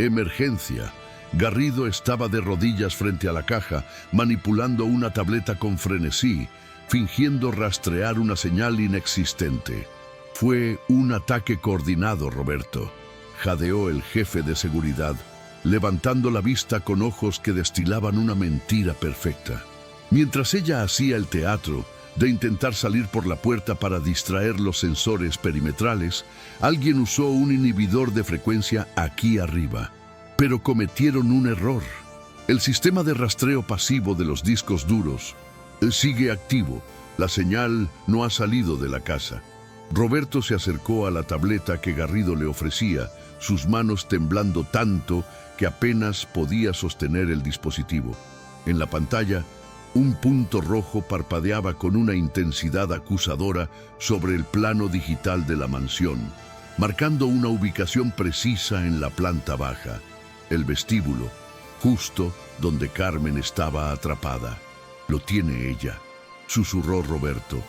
Speaker 1: emergencia. Garrido estaba de rodillas frente a la caja, manipulando una tableta con frenesí, fingiendo rastrear una señal inexistente. Fue un ataque coordinado, Roberto, jadeó el jefe de seguridad, levantando la vista con ojos que destilaban una mentira perfecta. Mientras ella hacía el teatro de intentar salir por la puerta para distraer los sensores perimetrales, alguien usó un inhibidor de frecuencia aquí arriba. Pero cometieron un error. El sistema de rastreo pasivo de los discos duros sigue activo. La señal no ha salido de la casa. Roberto se acercó a la tableta que Garrido le ofrecía, sus manos temblando tanto que apenas podía sostener el dispositivo. En la pantalla, un punto rojo parpadeaba con una intensidad acusadora sobre el plano digital de la mansión, marcando una ubicación precisa en la planta baja, el vestíbulo, justo donde Carmen estaba atrapada. «Lo tiene ella», susurró Roberto,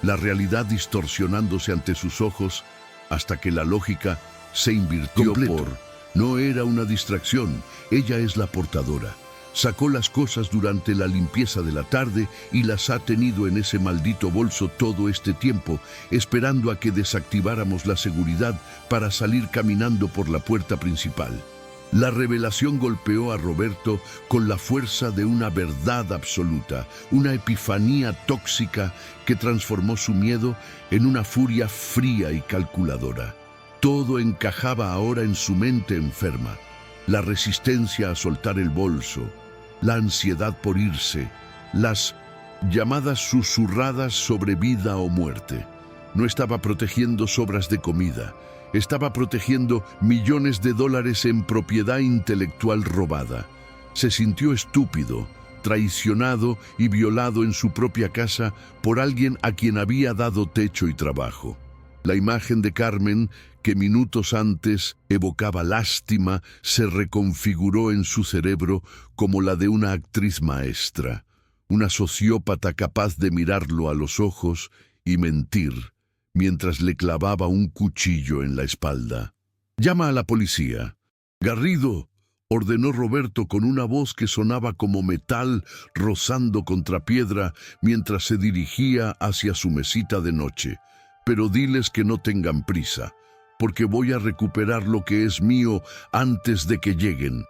Speaker 1: la realidad distorsionándose ante sus ojos hasta que la lógica se invirtió por «No era una distracción, ella es la portadora». Sacó las cosas durante la limpieza de la tarde y las ha tenido en ese maldito bolso todo este tiempo, esperando a que desactiváramos la seguridad para salir caminando por la puerta principal. La revelación golpeó a Roberto con la fuerza de una verdad absoluta, una epifanía tóxica que transformó su miedo en una furia fría y calculadora. Todo encajaba ahora en su mente enferma. La resistencia a soltar el bolso, la ansiedad por irse, las llamadas susurradas sobre vida o muerte. No estaba protegiendo sobras de comida, estaba protegiendo millones de dólares en propiedad intelectual robada. Se sintió estúpido, traicionado y violado en su propia casa por alguien a quien había dado techo y trabajo. La imagen de Carmen, que minutos antes evocaba lástima, se reconfiguró en su cerebro como la de una actriz maestra, una sociópata capaz de mirarlo a los ojos y mentir mientras le clavaba un cuchillo en la espalda. «Llama a la policía». «Garrido», ordenó Roberto con una voz que sonaba como metal rozando contra piedra mientras se dirigía hacia su mesita de noche. «Pero diles que no tengan prisa, porque voy a recuperar lo que es mío antes de que lleguen».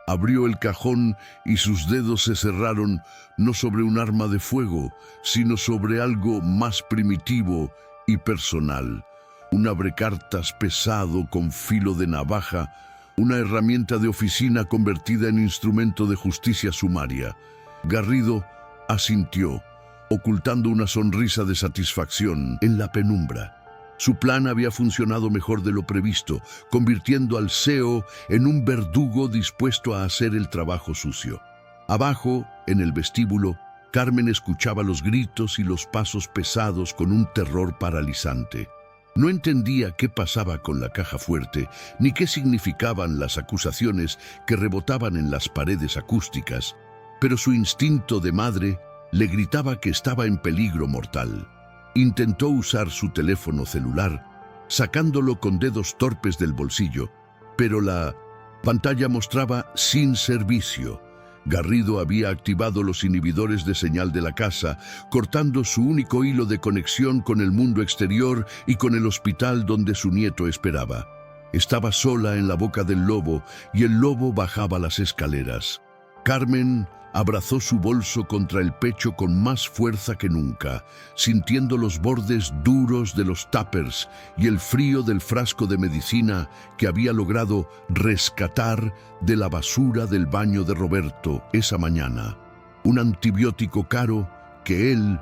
Speaker 1: Abrió el cajón y sus dedos se cerraron no sobre un arma de fuego, sino sobre algo más primitivo y personal. Un abrecartas pesado con filo de navaja, una herramienta de oficina convertida en instrumento de justicia sumaria. Garrido asintió, ocultando una sonrisa de satisfacción en la penumbra. Su plan había funcionado mejor de lo previsto, convirtiendo al CEO en un verdugo dispuesto a hacer el trabajo sucio. Abajo, en el vestíbulo, Carmen escuchaba los gritos y los pasos pesados con un terror paralizante. No entendía qué pasaba con la caja fuerte, ni qué significaban las acusaciones que rebotaban en las paredes acústicas, pero su instinto de madre le gritaba que estaba en peligro mortal. Intentó usar su teléfono celular, sacándolo con dedos torpes del bolsillo, pero la Pantalla mostraba sin servicio. Garrido había activado los inhibidores de señal de la casa, cortando su único hilo de conexión con el mundo exterior y con el hospital donde su nieto esperaba. Estaba sola en la boca del lobo y el lobo bajaba las escaleras. Carmen abrazó su bolso contra el pecho con más fuerza que nunca, sintiendo los bordes duros de los tuppers y el frío del frasco de medicina que había logrado rescatar de la basura del baño de Roberto esa mañana. Un antibiótico caro que él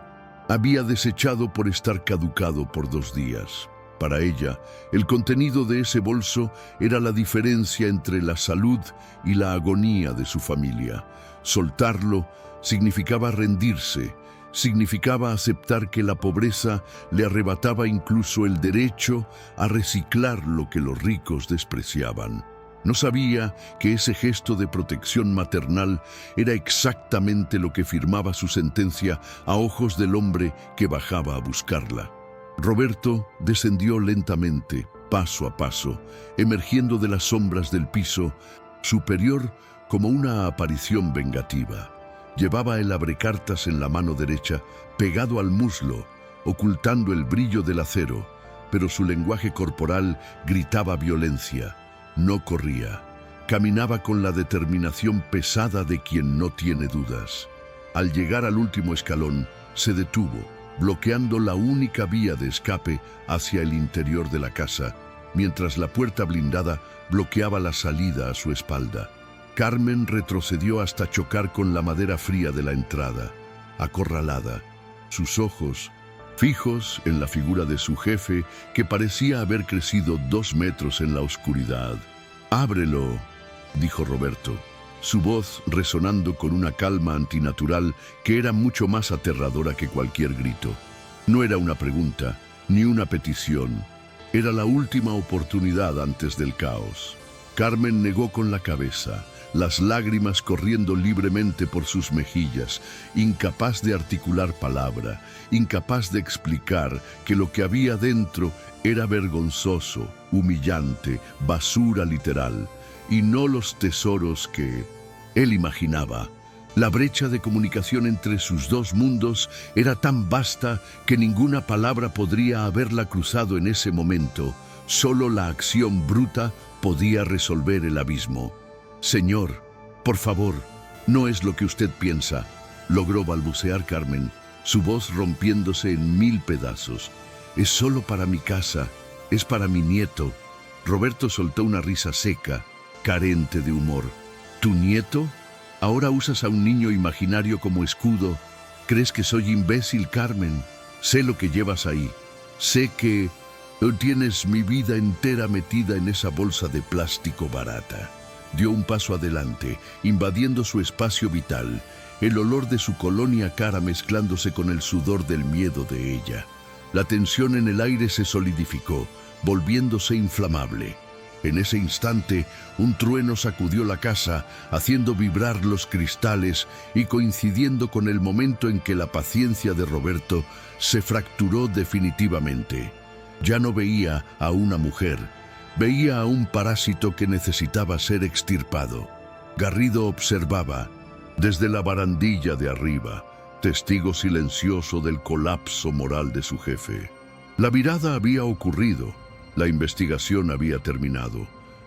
Speaker 1: había desechado por estar caducado por 2 días. Para ella, el contenido de ese bolso era la diferencia entre la salud y la agonía de su familia. Soltarlo significaba rendirse, significaba aceptar que la pobreza le arrebataba incluso el derecho a reciclar lo que los ricos despreciaban. No sabía que ese gesto de protección maternal era exactamente lo que firmaba su sentencia a ojos del hombre que bajaba a buscarla. Roberto descendió lentamente, paso a paso, emergiendo de las sombras del piso superior como una aparición vengativa. Llevaba el abrecartas en la mano derecha, pegado al muslo, ocultando el brillo del acero, pero su lenguaje corporal gritaba violencia. No corría. Caminaba con la determinación pesada de quien no tiene dudas. Al llegar al último escalón, se detuvo, bloqueando la única vía de escape hacia el interior de la casa, mientras la puerta blindada bloqueaba la salida a su espalda. Carmen retrocedió hasta chocar con la madera fría de la entrada, acorralada, sus ojos fijos en la figura de su jefe, que parecía haber crecido 2 metros en la oscuridad. «Ábrelo», dijo Roberto, su voz resonando con una calma antinatural que era mucho más aterradora que cualquier grito. No era una pregunta, ni una petición. Era la última oportunidad antes del caos. Carmen negó con la cabeza, las lágrimas corriendo libremente por sus mejillas, incapaz de articular palabra, incapaz de explicar que lo que había dentro era vergonzoso, humillante, basura literal, y no los tesoros que él imaginaba. La brecha de comunicación entre sus 2 mundos era tan vasta que ninguna palabra podría haberla cruzado en ese momento. Solo la acción bruta podía resolver el abismo. «Señor, por favor, no es lo que usted piensa», logró balbucear Carmen, su voz rompiéndose en 1000 pedazos. «Es solo para mi casa, es para mi nieto». Roberto soltó una risa seca, carente de humor. «¿Tu nieto? ¿Ahora usas a un niño imaginario como escudo? ¿Crees que soy imbécil, Carmen? Sé lo que llevas ahí. Sé que tienes mi vida entera metida en esa bolsa de plástico barata». Dio un paso adelante, invadiendo su espacio vital, el olor de su colonia cara mezclándose con el sudor del miedo de ella. La tensión en el aire se solidificó, volviéndose inflamable. En ese instante, un trueno sacudió la casa, haciendo vibrar los cristales y coincidiendo con el momento en que la paciencia de Roberto se fracturó definitivamente. Ya no veía a una mujer, veía a un parásito que necesitaba ser extirpado. Garrido observaba, desde la barandilla de arriba, testigo silencioso del colapso moral de su jefe. La virada había ocurrido, la investigación había terminado,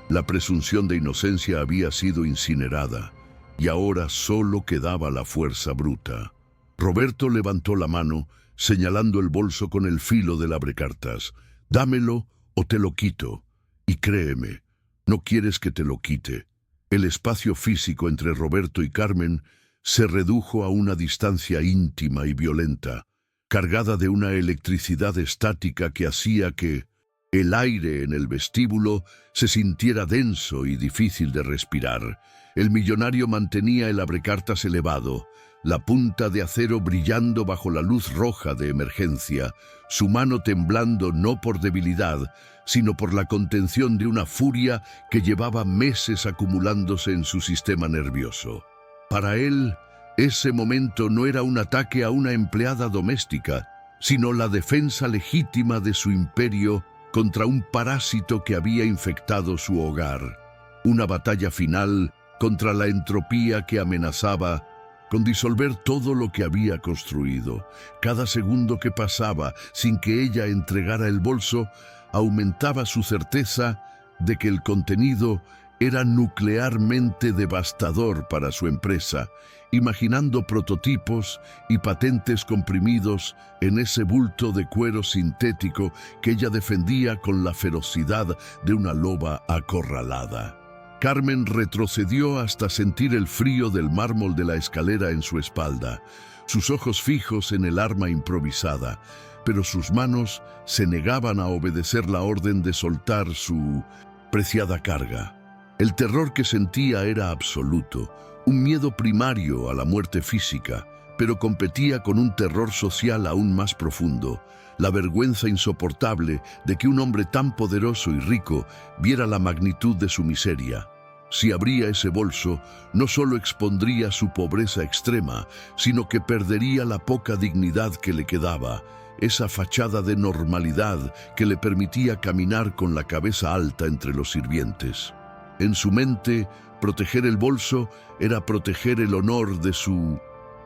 Speaker 1: la presunción de inocencia había sido incinerada, y ahora solo quedaba la fuerza bruta. Roberto levantó la mano, señalando el bolso con el filo del abrecartas. «Dámelo o te lo quito. Y créeme, no quieres que te lo quite». El espacio físico entre Roberto y Carmen se redujo a una distancia íntima y violenta, cargada de una electricidad estática que hacía que el aire en el vestíbulo se sintiera denso y difícil de respirar. El millonario mantenía el abrecartas elevado, la punta de acero brillando bajo la luz roja de emergencia, su mano temblando no por debilidad, sino por la contención de una furia que llevaba meses acumulándose en su sistema nervioso. Para él, ese momento no era un ataque a una empleada doméstica, sino la defensa legítima de su imperio contra un parásito que había infectado su hogar. una batalla final contra la entropía que amenazaba con disolver todo lo que había construido. Cada segundo que pasaba sin que ella entregara el bolso aumentaba su certeza de que el contenido era nuclearmente devastador para su empresa, imaginando prototipos y patentes comprimidos en ese bulto de cuero sintético que ella defendía con la ferocidad de una loba acorralada. Carmen retrocedió hasta sentir el frío del mármol de la escalera en su espalda, sus ojos fijos en el arma improvisada, pero sus manos se negaban a obedecer la orden de soltar su preciada carga. El terror que sentía era absoluto, un miedo primario a la muerte física, pero competía con un terror social aún más profundo, la vergüenza insoportable de que un hombre tan poderoso y rico viera la magnitud de su miseria. Si abría ese bolso, no solo expondría su pobreza extrema, sino que perdería la poca dignidad que le quedaba, esa fachada de normalidad que le permitía caminar con la cabeza alta entre los sirvientes. En su mente, proteger el bolso era proteger el honor de su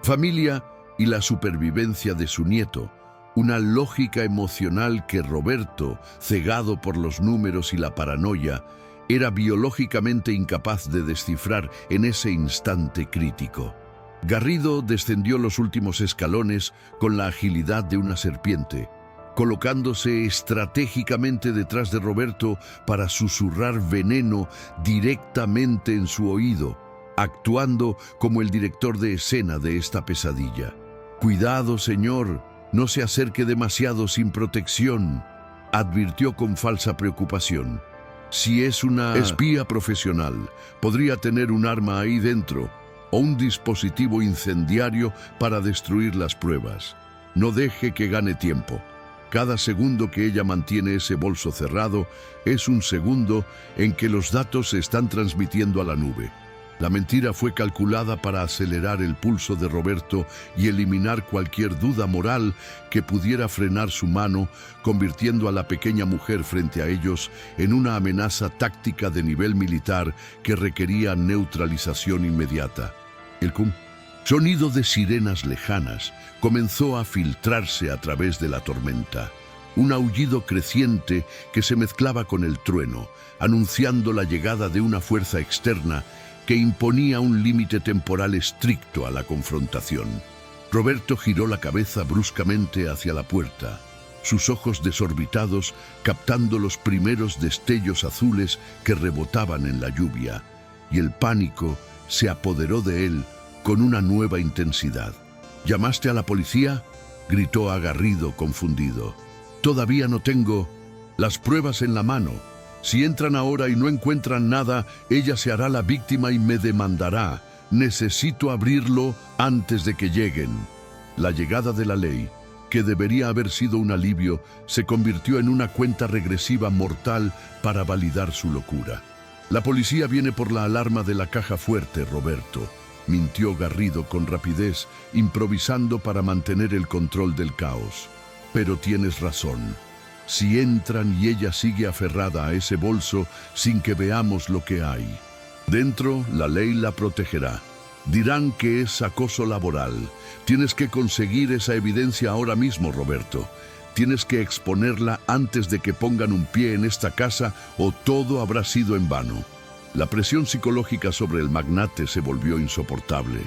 Speaker 1: familia y la supervivencia de su nieto, una lógica emocional que Roberto, cegado por los números y la paranoia, era biológicamente incapaz de descifrar en ese instante crítico. Garrido descendió los últimos escalones con la agilidad de una serpiente, colocándose estratégicamente detrás de Roberto para susurrar veneno directamente en su oído, actuando como el director de escena de esta pesadilla. «Cuidado, señor, no se acerque demasiado sin protección», advirtió con falsa preocupación. «Si es una espía profesional, podría tener un arma ahí dentro o un dispositivo incendiario para destruir las pruebas. No deje que gane tiempo. Cada segundo que ella mantiene ese bolso cerrado es un segundo en que los datos se están transmitiendo a la nube». La mentira fue calculada para acelerar el pulso de Roberto y eliminar cualquier duda moral que pudiera frenar su mano, convirtiendo a la pequeña mujer frente a ellos en una amenaza táctica de nivel militar que requería neutralización inmediata. El sonido de sirenas lejanas comenzó a filtrarse a través de la tormenta. Un aullido creciente que se mezclaba con el trueno, anunciando la llegada de una fuerza externa que imponía un límite temporal estricto a la confrontación. Roberto giró la cabeza bruscamente hacia la puerta, sus ojos desorbitados captando los primeros destellos azules que rebotaban en la lluvia, y el pánico se apoderó de él con una nueva intensidad. «¿Llamaste a la policía?», gritó agarrido, confundido. «Todavía no tengo las pruebas en la mano. Si entran ahora y no encuentran nada, ella se hará la víctima y me demandará. Necesito abrirlo antes de que lleguen». La llegada de la ley, que debería haber sido un alivio, se convirtió en una cuenta regresiva mortal para validar su locura. «La policía viene por la alarma de la caja fuerte, Roberto», mintió Garrido con rapidez, improvisando para mantener el control del caos. «Pero tienes razón. Si entran y ella sigue aferrada a ese bolso sin que veamos lo que hay. Dentro, la ley la protegerá. Dirán que es acoso laboral. Tienes que conseguir esa evidencia ahora mismo, Roberto. Tienes que exponerla antes de que pongan un pie en esta casa o todo habrá sido en vano». La presión psicológica sobre el magnate se volvió insoportable.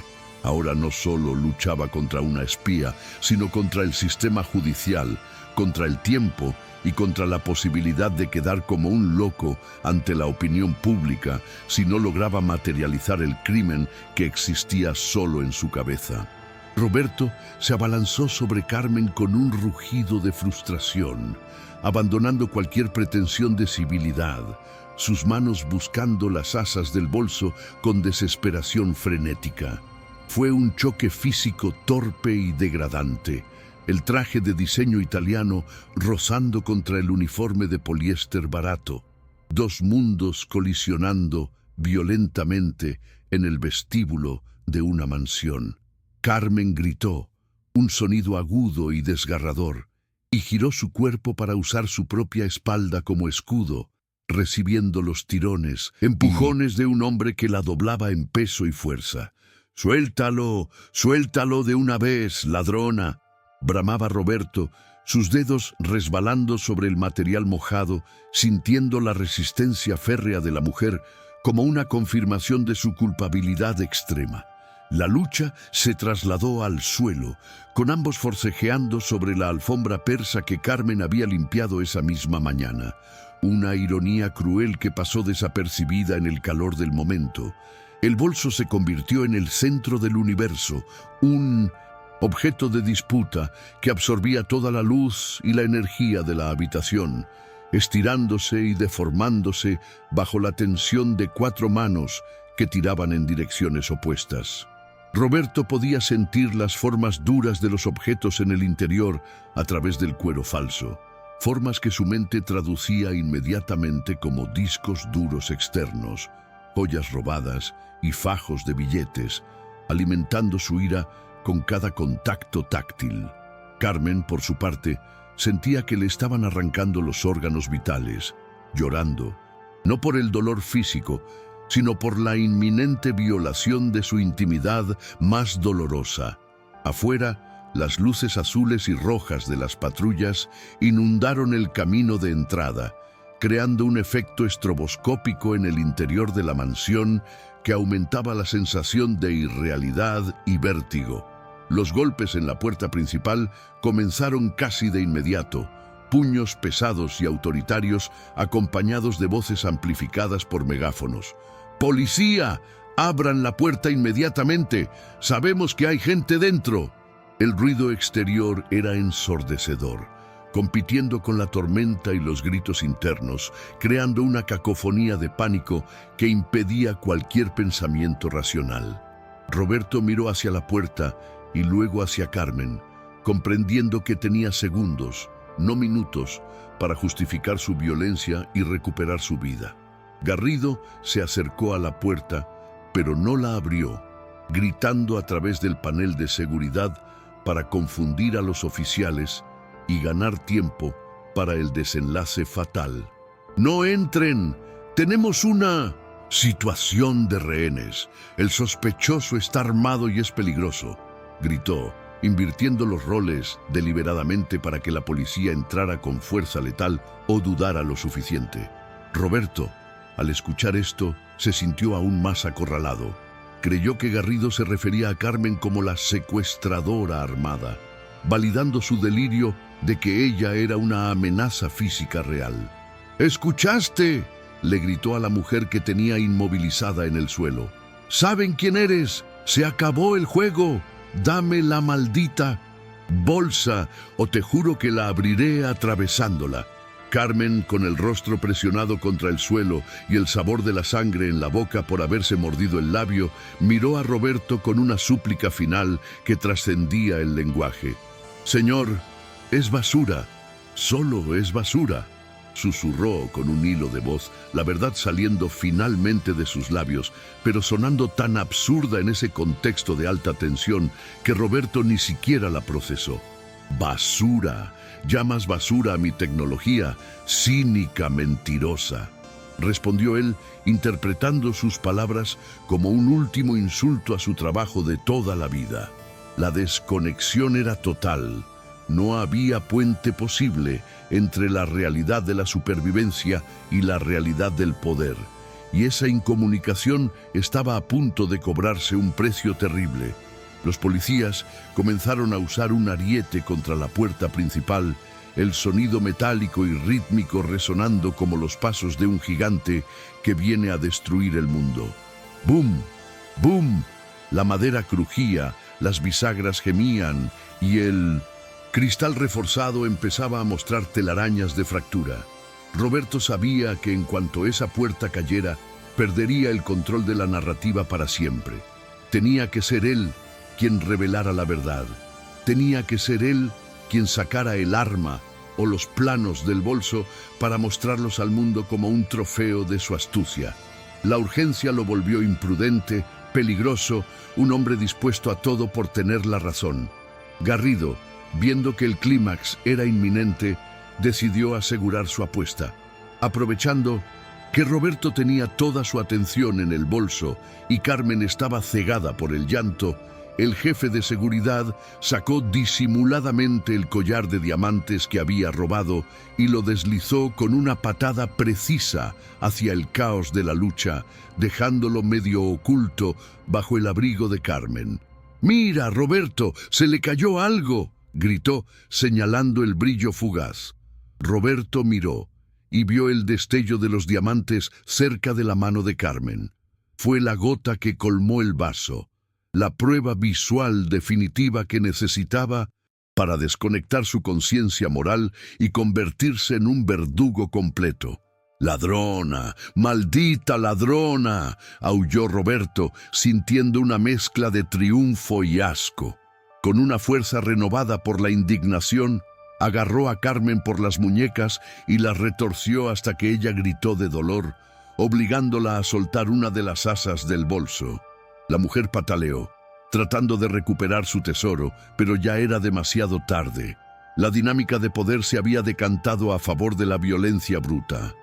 Speaker 1: Ahora no solo luchaba contra una espía, sino contra el sistema judicial, contra el tiempo y contra la posibilidad de quedar como un loco ante la opinión pública si no lograba materializar el crimen que existía solo en su cabeza. Roberto se abalanzó sobre Carmen con un rugido de frustración, abandonando cualquier pretensión de civilidad, sus manos buscando las asas del bolso con desesperación frenética. Fue un choque físico torpe y degradante, el traje de diseño italiano rozando contra el uniforme de poliéster barato, dos mundos colisionando violentamente en el vestíbulo de una mansión. Carmen gritó, un sonido agudo y desgarrador, y giró su cuerpo para usar su propia espalda como escudo, recibiendo los tirones, empujones de un hombre que la doblaba en peso y fuerza. «Suéltalo, suéltalo de una vez, ladrona», bramaba Roberto, sus dedos resbalando sobre el material mojado, sintiendo la resistencia férrea de la mujer como una confirmación de su culpabilidad extrema. La lucha se trasladó al suelo, con ambos forcejeando sobre la alfombra persa que Carmen había limpiado esa misma mañana. Una ironía cruel que pasó desapercibida en el calor del momento. El bolso se convirtió en el centro del universo, un objeto de disputa que absorbía toda la luz y la energía de la habitación, estirándose y deformándose bajo la tensión de 4 manos que tiraban en direcciones opuestas. Roberto podía sentir las formas duras de los objetos en el interior a través del cuero falso, formas que su mente traducía inmediatamente como discos duros externos, joyas robadas y fajos de billetes, alimentando su ira con cada contacto táctil. Carmen, por su parte, sentía que le estaban arrancando los órganos vitales, llorando, no por el dolor físico, sino por la inminente violación de su intimidad más dolorosa. Afuera, las luces azules y rojas de las patrullas inundaron el camino de entrada, creando un efecto estroboscópico en el interior de la mansión que aumentaba la sensación de irrealidad y vértigo. Los golpes en la puerta principal comenzaron casi de inmediato, puños pesados y autoritarios acompañados de voces amplificadas por megáfonos. «¡Policía! ¡Abran la puerta inmediatamente! ¡Sabemos que hay gente dentro!». El ruido exterior era ensordecedor, compitiendo con la tormenta y los gritos internos, creando una cacofonía de pánico que impedía cualquier pensamiento racional. Roberto miró hacia la puerta y luego hacia Carmen, comprendiendo que tenía segundos, no minutos, para justificar su violencia y recuperar su vida. Garrido se acercó a la puerta, pero no la abrió, gritando a través del panel de seguridad para confundir a los oficiales y ganar tiempo para el desenlace fatal. «¡No entren! ¡Tenemos una situación de rehenes! El sospechoso está armado y es peligroso», gritó, invirtiendo los roles deliberadamente para que la policía entrara con fuerza letal o dudara lo suficiente. Roberto, al escuchar esto, se sintió aún más acorralado. Creyó que Garrido se refería a Carmen como la secuestradora armada, validando su delirio de que ella era una amenaza física real. «¿Escuchaste?», le gritó a la mujer que tenía inmovilizada en el suelo. «¿Saben quién eres? ¡Se acabó el juego! Dame la maldita bolsa o te juro que la abriré atravesándola». Carmen, con el rostro presionado contra el suelo y el sabor de la sangre en la boca por haberse mordido el labio, miró a Roberto con una súplica final que trascendía el lenguaje. «Señor, es basura, solo es basura», susurró con un hilo de voz, la verdad saliendo finalmente de sus labios, pero sonando tan absurda en ese contexto de alta tensión que Roberto ni siquiera la procesó. «Basura, llamas basura a mi tecnología, cínica, mentirosa», respondió él, interpretando sus palabras como un último insulto a su trabajo de toda la vida. La desconexión era total. No había puente posible entre la realidad de la supervivencia y la realidad del poder, y esa incomunicación estaba a punto de cobrarse un precio terrible. Los policías comenzaron a usar un ariete contra la puerta principal, el sonido metálico y rítmico resonando como los pasos de un gigante que viene a destruir el mundo. ¡Bum! ¡Bum! La madera crujía, las bisagras gemían y el cristal reforzado empezaba a mostrar telarañas de fractura. Roberto sabía que en cuanto esa puerta cayera, perdería el control de la narrativa para siempre. Tenía que ser él quien revelara la verdad. Tenía que ser él quien sacara el arma o los planos del bolso para mostrarlos al mundo como un trofeo de su astucia. La urgencia lo volvió imprudente, peligroso, un hombre dispuesto a todo por tener la razón. Garrido, viendo que el clímax era inminente, decidió asegurar su apuesta. Aprovechando que Roberto tenía toda su atención en el bolso y Carmen estaba cegada por el llanto, el jefe de seguridad sacó disimuladamente el collar de diamantes que había robado y lo deslizó con una patada precisa hacia el caos de la lucha, dejándolo medio oculto bajo el abrigo de Carmen. «¡Mira, Roberto! ¡Se le cayó algo!», gritó, señalando el brillo fugaz. Roberto miró y vio el destello de los diamantes cerca de la mano de Carmen. Fue la gota que colmó el vaso, la prueba visual definitiva que necesitaba para desconectar su conciencia moral y convertirse en un verdugo completo. «¡Ladrona! ¡Maldita ladrona!», aulló Roberto, sintiendo una mezcla de triunfo y asco. Con una fuerza renovada por la indignación, agarró a Carmen por las muñecas y la retorció hasta que ella gritó de dolor, obligándola a soltar una de las asas del bolso. La mujer pataleó, tratando de recuperar su tesoro, pero ya era demasiado tarde. La dinámica de poder se había decantado a favor de la violencia bruta.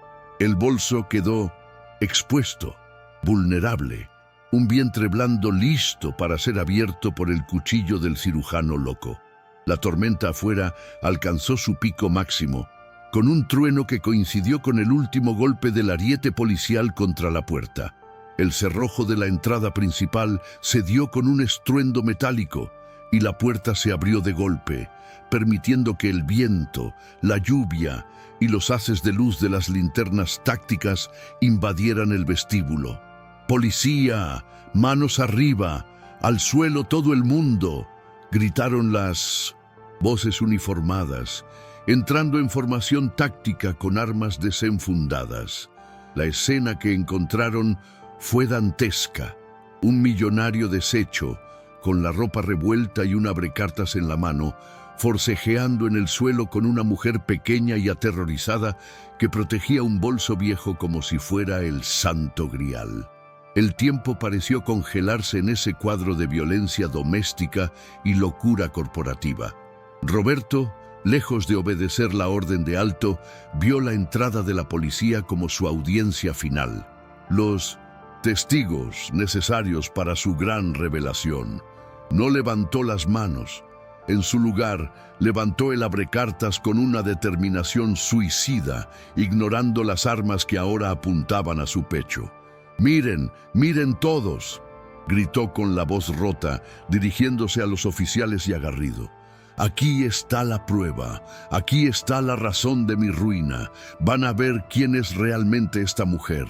Speaker 1: El bolso quedó expuesto, vulnerable, un vientre blando listo para ser abierto por el cuchillo del cirujano loco. La tormenta afuera alcanzó su pico máximo, con un trueno que coincidió con el último golpe del ariete policial contra la puerta. El cerrojo de la entrada principal se dio con un estruendo metálico y la puerta se abrió de golpe, permitiendo que el viento, la lluvia y los haces de luz de las linternas tácticas invadieran el vestíbulo. «¡Policía! ¡Manos arriba! ¡Al suelo todo el mundo!», gritaron las voces uniformadas, entrando en formación táctica con armas desenfundadas. La escena que encontraron fue dantesca. Un millonario deshecho, con la ropa revuelta y un abrecartas en la mano, forcejeando en el suelo con una mujer pequeña y aterrorizada que protegía un bolso viejo como si fuera el santo grial. El tiempo pareció congelarse en ese cuadro de violencia doméstica y locura corporativa. Roberto, lejos de obedecer la orden de alto, vio la entrada de la policía como su audiencia final. Los testigos necesarios para su gran revelación. No levantó las manos. En su lugar, levantó el abrecartas con una determinación suicida, ignorando las armas que ahora apuntaban a su pecho. «¡Miren, miren todos!», gritó con la voz rota, dirigiéndose a los oficiales y a Garrido. «Aquí está la prueba, aquí está la razón de mi ruina. Van a ver quién es realmente esta mujer».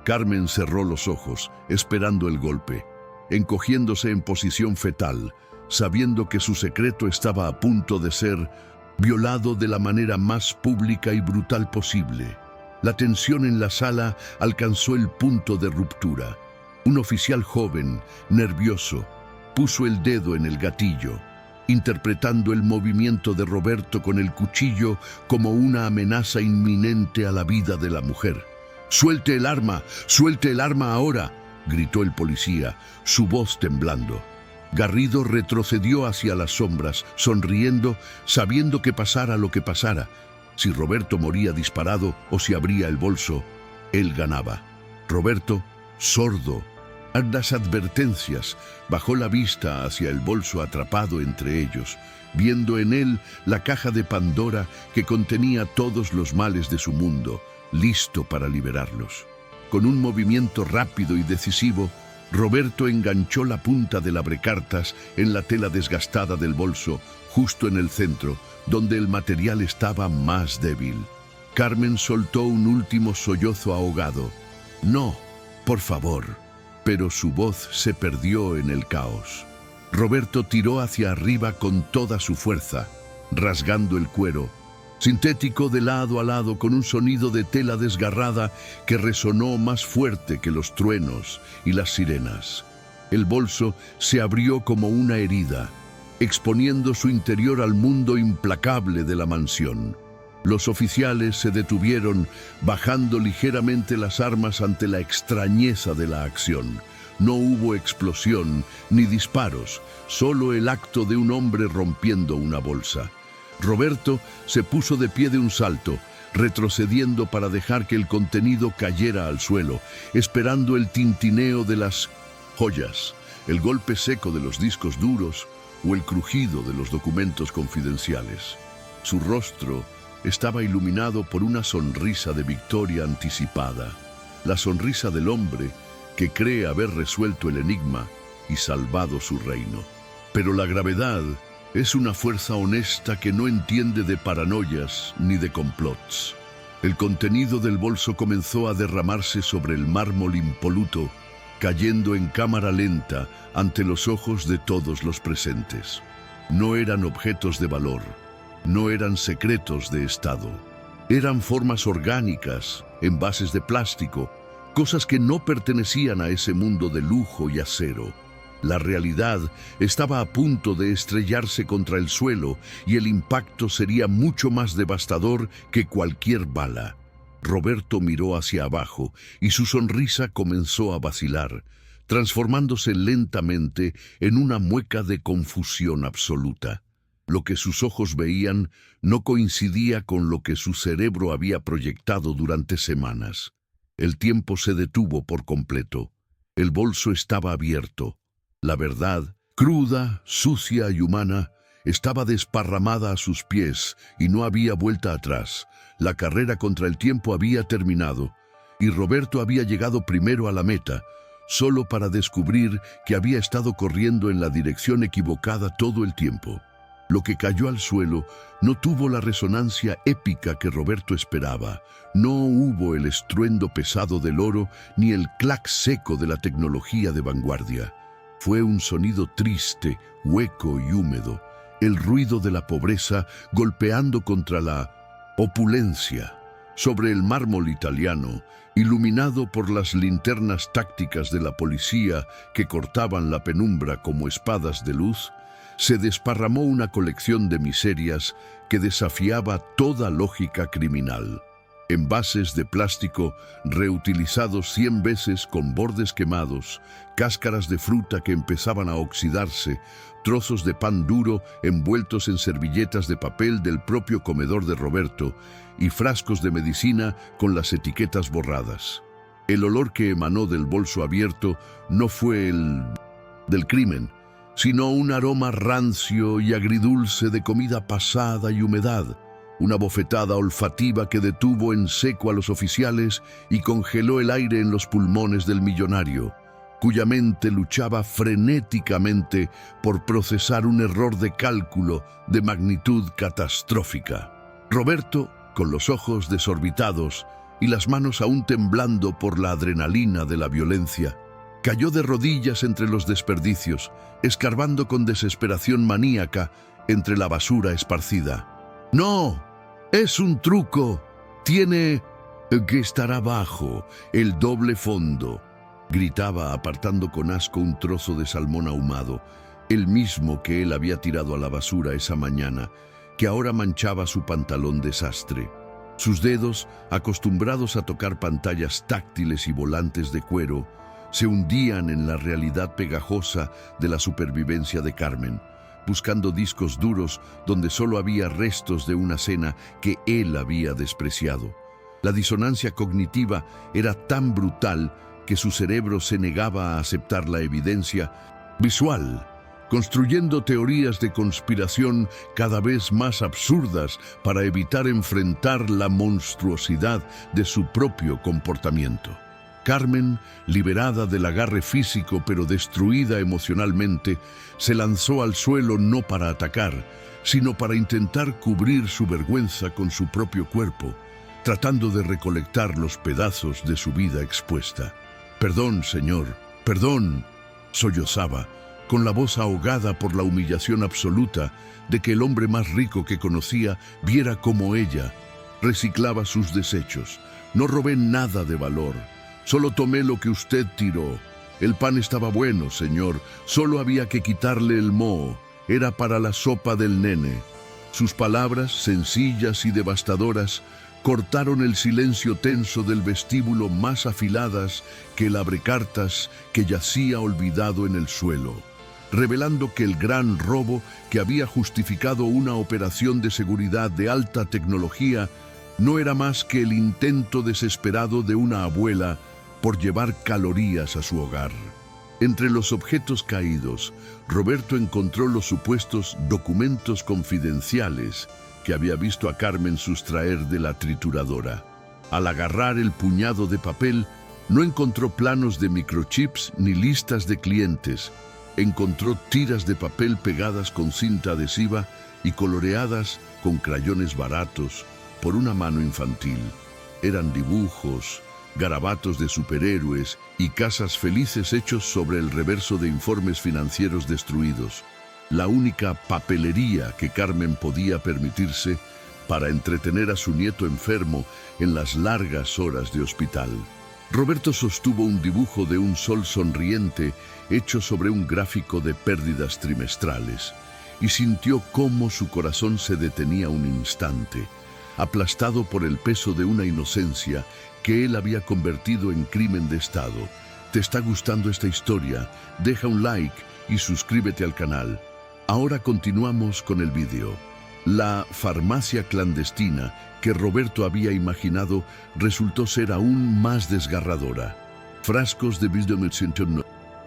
Speaker 1: Carmen cerró los ojos, esperando el golpe, encogiéndose en posición fetal, sabiendo que su secreto estaba a punto de ser violado de la manera más pública y brutal posible. La tensión en la sala alcanzó el punto de ruptura. Un oficial joven, nervioso, puso el dedo en el gatillo, interpretando el movimiento de Roberto con el cuchillo como una amenaza inminente a la vida de la mujer. «¡Suelte el arma ahora!», gritó el policía, su voz temblando. Garrido retrocedió hacia las sombras, sonriendo, sabiendo que pasara lo que pasara. Si Roberto moría disparado o si abría el bolso, él ganaba. Roberto, sordo a las advertencias, bajó la vista hacia el bolso atrapado entre ellos, viendo en él la caja de Pandora que contenía todos los males de su mundo, listo para liberarlos. Con un movimiento rápido y decisivo, Roberto enganchó la punta del abrecartas en la tela desgastada del bolso, justo en el centro, donde el material estaba más débil. Carmen soltó un último sollozo ahogado. «No, por favor», pero su voz se perdió en el caos. Roberto tiró hacia arriba con toda su fuerza, rasgando el cuero, sintético de lado a lado con un sonido de tela desgarrada que resonó más fuerte que los truenos y las sirenas. El bolso se abrió como una herida, exponiendo su interior al mundo implacable de la mansión. Los oficiales se detuvieron, bajando ligeramente las armas ante la extrañeza de la acción. No hubo explosión ni disparos, solo el acto de un hombre rompiendo una bolsa. Roberto se puso de pie de un salto, retrocediendo para dejar que el contenido cayera al suelo, esperando el tintineo de las joyas, el golpe seco de los discos duros o el crujido de los documentos confidenciales. Su rostro estaba iluminado por una sonrisa de victoria anticipada, la sonrisa del hombre que cree haber resuelto el enigma y salvado su reino. Pero la gravedad es una fuerza honesta que no entiende de paranoias ni de complots. El contenido del bolso comenzó a derramarse sobre el mármol impoluto, cayendo en cámara lenta ante los ojos de todos los presentes. No eran objetos de valor, no eran secretos de Estado. Eran formas orgánicas, envases de plástico, cosas que no pertenecían a ese mundo de lujo y acero. La realidad estaba a punto de estrellarse contra el suelo y el impacto sería mucho más devastador que cualquier bala. Roberto miró hacia abajo y su sonrisa comenzó a vacilar, transformándose lentamente en una mueca de confusión absoluta. Lo que sus ojos veían no coincidía con lo que su cerebro había proyectado durante semanas. El tiempo se detuvo por completo. El bolso estaba abierto. La verdad, cruda, sucia y humana, estaba desparramada a sus pies y no había vuelta atrás. La carrera contra el tiempo había terminado y Roberto había llegado primero a la meta, solo para descubrir que había estado corriendo en la dirección equivocada todo el tiempo. Lo que cayó al suelo no tuvo la resonancia épica que Roberto esperaba. No hubo el estruendo pesado del oro ni el clac seco de la tecnología de vanguardia. Fue un sonido triste, hueco y húmedo, el ruido de la pobreza golpeando contra la opulencia. Sobre el mármol italiano, iluminado por las linternas tácticas de la policía que cortaban la penumbra como espadas de luz, se desparramó una colección de miserias que desafiaba toda lógica criminal. Envases de plástico reutilizados 100 veces con bordes quemados, cáscaras de fruta que empezaban a oxidarse, trozos de pan duro envueltos en servilletas de papel del propio comedor de Roberto y frascos de medicina con las etiquetas borradas. El olor que emanó del bolso abierto no fue el del crimen, sino un aroma rancio y agridulce de comida pasada y humedad. Una bofetada olfativa que detuvo en seco a los oficiales y congeló el aire en los pulmones del millonario, cuya mente luchaba frenéticamente por procesar un error de cálculo de magnitud catastrófica. Roberto, con los ojos desorbitados y las manos aún temblando por la adrenalina de la violencia, cayó de rodillas entre los desperdicios, escarbando con desesperación maníaca entre la basura esparcida. ¡No! ¡Es un truco! Tiene que estar abajo, el doble fondo, gritaba apartando con asco un trozo de salmón ahumado, el mismo que él había tirado a la basura esa mañana, que ahora manchaba su pantalón de sastre. Sus dedos, acostumbrados a tocar pantallas táctiles y volantes de cuero, se hundían en la realidad pegajosa de la supervivencia de Carmen, buscando discos duros donde solo había restos de una cena que él había despreciado. La disonancia cognitiva era tan brutal que su cerebro se negaba a aceptar la evidencia visual, construyendo teorías de conspiración cada vez más absurdas para evitar enfrentar la monstruosidad de su propio comportamiento. Carmen, liberada del agarre físico pero destruida emocionalmente, se lanzó al suelo no para atacar, sino para intentar cubrir su vergüenza con su propio cuerpo, tratando de recolectar los pedazos de su vida expuesta. «Perdón, señor, perdón», sollozaba, con la voz ahogada por la humillación absoluta de que el hombre más rico que conocía viera cómo ella reciclaba sus desechos. «No robé nada de valor. Solo tomé lo que usted tiró. El pan estaba bueno, señor. Solo había que quitarle el moho. Era para la sopa del nene». Sus palabras, sencillas y devastadoras, cortaron el silencio tenso del vestíbulo más afiladas que el abrecartas que yacía olvidado en el suelo, revelando que el gran robo que había justificado una operación de seguridad de alta tecnología no era más que el intento desesperado de una abuela por llevar calorías a su hogar. Entre los objetos caídos, Roberto encontró los supuestos documentos confidenciales que había visto a Carmen sustraer de la trituradora. Al agarrar el puñado de papel, no encontró planos de microchips ni listas de clientes. Encontró tiras de papel pegadas con cinta adhesiva y coloreadas con crayones baratos por una mano infantil. Eran dibujos, garabatos de superhéroes y casas felices hechos sobre el reverso de informes financieros destruidos. La única papelería que Carmen podía permitirse para entretener a su nieto enfermo en las largas horas de hospital. Roberto sostuvo un dibujo de un sol sonriente hecho sobre un gráfico de pérdidas trimestrales y sintió cómo su corazón se detenía un instante, aplastado por el peso de una inocencia que él había convertido en crimen de Estado. ¿Te está gustando esta historia? Deja un like y suscríbete al canal. Ahora continuamos con el vídeo. La farmacia clandestina que Roberto había imaginado resultó ser aún más desgarradora. Frascos de Bisdomecin,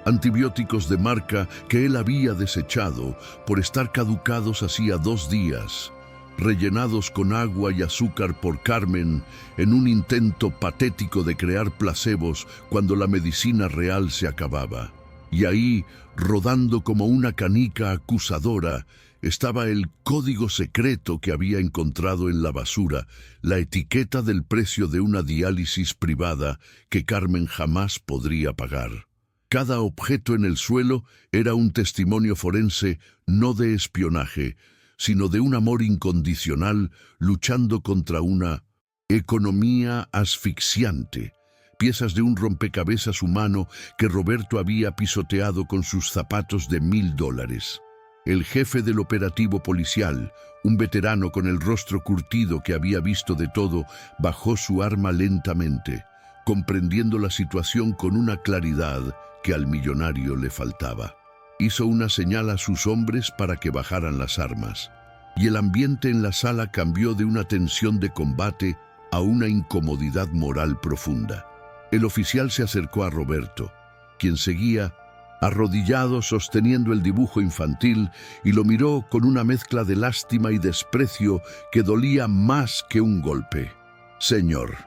Speaker 1: antibióticos de marca que él había desechado por estar caducados hacía 2 días, rellenados con agua y azúcar por Carmen en un intento patético de crear placebos cuando la medicina real se acababa. Y ahí, rodando como una canica acusadora, estaba el código secreto que había encontrado en la basura, la etiqueta del precio de una diálisis privada que Carmen jamás podría pagar. Cada objeto en el suelo era un testimonio forense no de espionaje, sino de un amor incondicional luchando contra una economía asfixiante. Piezas de un rompecabezas humano que Roberto había pisoteado con sus zapatos de $1000. El jefe del operativo policial, un veterano con el rostro curtido que había visto de todo, bajó su arma lentamente, comprendiendo la situación con una claridad que al millonario le faltaba. Hizo una señal a sus hombres para que bajaran las armas, y el ambiente en la sala cambió de una tensión de combate a una incomodidad moral profunda. El oficial se acercó a Roberto, quien seguía arrodillado sosteniendo el dibujo infantil, y lo miró con una mezcla de lástima y desprecio que dolía más que un golpe. «Señor»,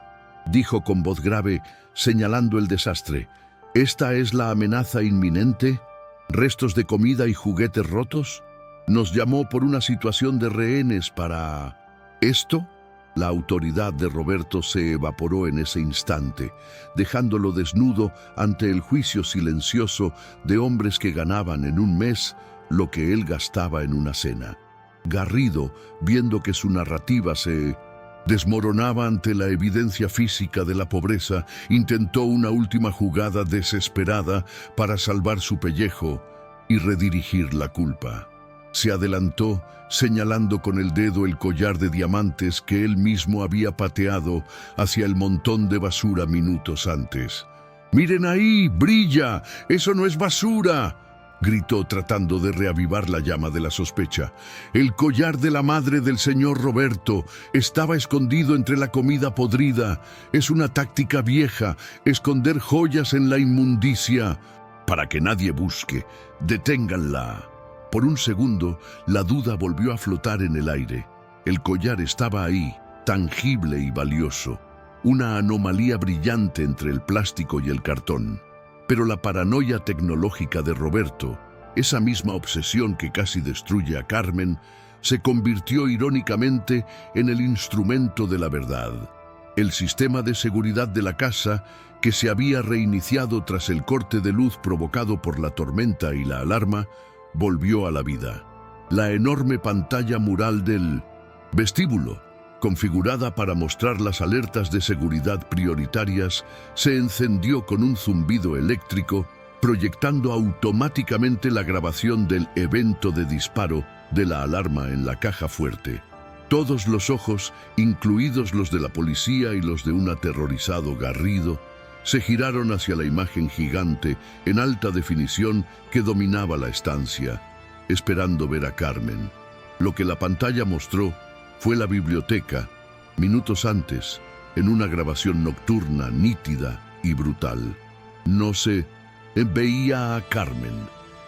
Speaker 1: dijo con voz grave, señalando el desastre, «¿esta es la amenaza inminente? ¿Restos de comida y juguetes rotos? Nos llamó por una situación de rehenes para... ¿esto?» La autoridad de Roberto se evaporó en ese instante, dejándolo desnudo ante el juicio silencioso de hombres que ganaban en un mes lo que él gastaba en una cena. Garrido, viendo que su narrativa se desmoronaba ante la evidencia física de la pobreza, intentó una última jugada desesperada para salvar su pellejo y redirigir la culpa. Se adelantó, señalando con el dedo el collar de diamantes que él mismo había pateado hacia el montón de basura minutos antes. «¡Miren ahí! ¡Brilla! ¡Eso no es basura!», gritó tratando de reavivar la llama de la sospecha. «El collar de la madre del señor Roberto estaba escondido entre la comida podrida. Es una táctica vieja, esconder joyas en la inmundicia. Para que nadie busque, deténganla». Por un segundo, la duda volvió a flotar en el aire. El collar estaba ahí, tangible y valioso, una anomalía brillante entre el plástico y el cartón. Pero la paranoia tecnológica de Roberto, esa misma obsesión que casi destruye a Carmen, se convirtió irónicamente en el instrumento de la verdad. El sistema de seguridad de la casa, que se había reiniciado tras el corte de luz provocado por la tormenta y la alarma, volvió a la vida. La enorme pantalla mural del vestíbulo, configurada para mostrar las alertas de seguridad prioritarias, se encendió con un zumbido eléctrico, proyectando automáticamente la grabación del evento de disparo de la alarma en la caja fuerte. Todos los ojos, incluidos los de la policía y los de un aterrorizado Garrido, se giraron hacia la imagen gigante en alta definición que dominaba la estancia, esperando ver a Carmen. Lo que la pantalla mostró fue la biblioteca, Minutos antes, en una grabación nocturna, nítida y brutal, no se veía a Carmen.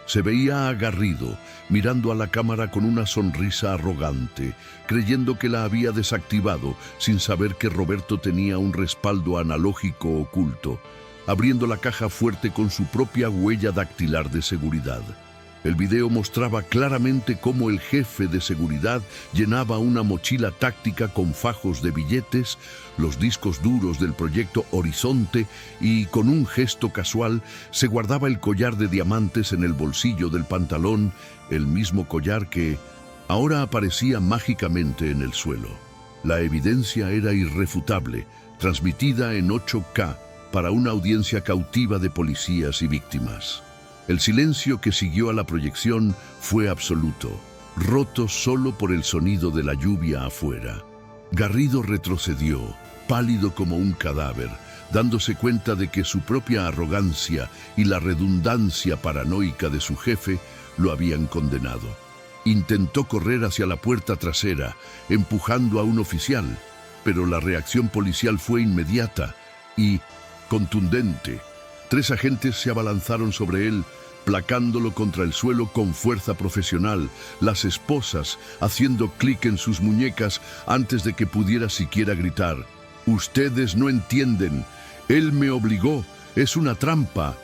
Speaker 1: Se veía a Garrido, mirando a la cámara con una sonrisa arrogante, creyendo que la había desactivado, sin saber que Roberto tenía un respaldo analógico oculto, abriendo la caja fuerte con su propia huella dactilar de seguridad. El video mostraba claramente cómo el jefe de seguridad llenaba una mochila táctica con fajos de billetes, los discos duros del proyecto Horizonte y, con un gesto casual, se guardaba el collar de diamantes en el bolsillo del pantalón, el mismo collar que ahora aparecía mágicamente en el suelo. La evidencia era irrefutable, transmitida en 8K para una audiencia cautiva de policías y víctimas. El silencio que siguió a la proyección fue absoluto, roto solo por el sonido de la lluvia afuera. Garrido retrocedió, pálido como un cadáver, dándose cuenta de que su propia arrogancia y la redundancia paranoica de su jefe lo habían condenado. Intentó correr hacia la puerta trasera, empujando a un oficial, pero la reacción policial fue inmediata y contundente. 3 agentes se abalanzaron sobre él, placándolo contra el suelo con fuerza profesional, las esposas haciendo clic en sus muñecas antes de que pudiera siquiera gritar. «Ustedes no entienden. Él me obligó. Es una trampa»,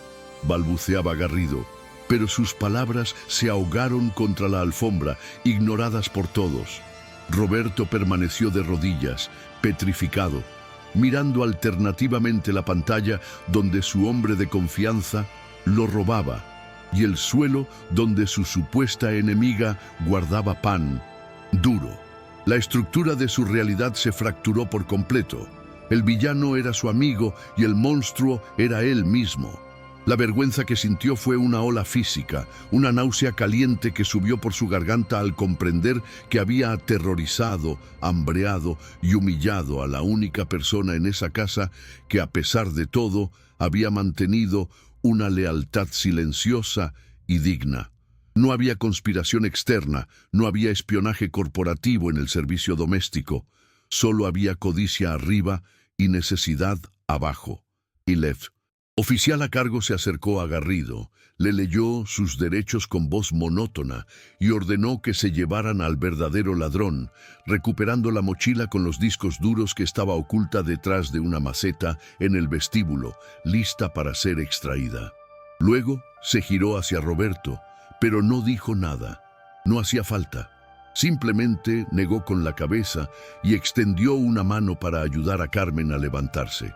Speaker 1: balbuceaba Garrido. Pero sus palabras se ahogaron contra la alfombra, ignoradas por todos. Roberto permaneció de rodillas, petrificado, mirando alternativamente la pantalla donde su hombre de confianza lo robaba y el suelo donde su supuesta enemiga guardaba pan duro. La estructura de su realidad se fracturó por completo. El villano era su amigo y el monstruo era él mismo. La vergüenza que sintió fue una ola física, una náusea caliente que subió por su garganta al comprender que había aterrorizado, hambreado y humillado a la única persona en esa casa que, a pesar de todo, había mantenido una lealtad silenciosa y digna. No había conspiración externa, no había espionaje corporativo en el servicio doméstico, solo había codicia arriba y necesidad abajo. Y Lev, oficial a cargo, se acercó a Garrido, le leyó sus derechos con voz monótona y ordenó que se llevaran al verdadero ladrón, recuperando la mochila con los discos duros que estaba oculta detrás de una maceta en el vestíbulo, lista para ser extraída. Luego se giró hacia Roberto, pero no dijo nada. No hacía falta. Simplemente negó con la cabeza y extendió una mano para ayudar a Carmen a levantarse.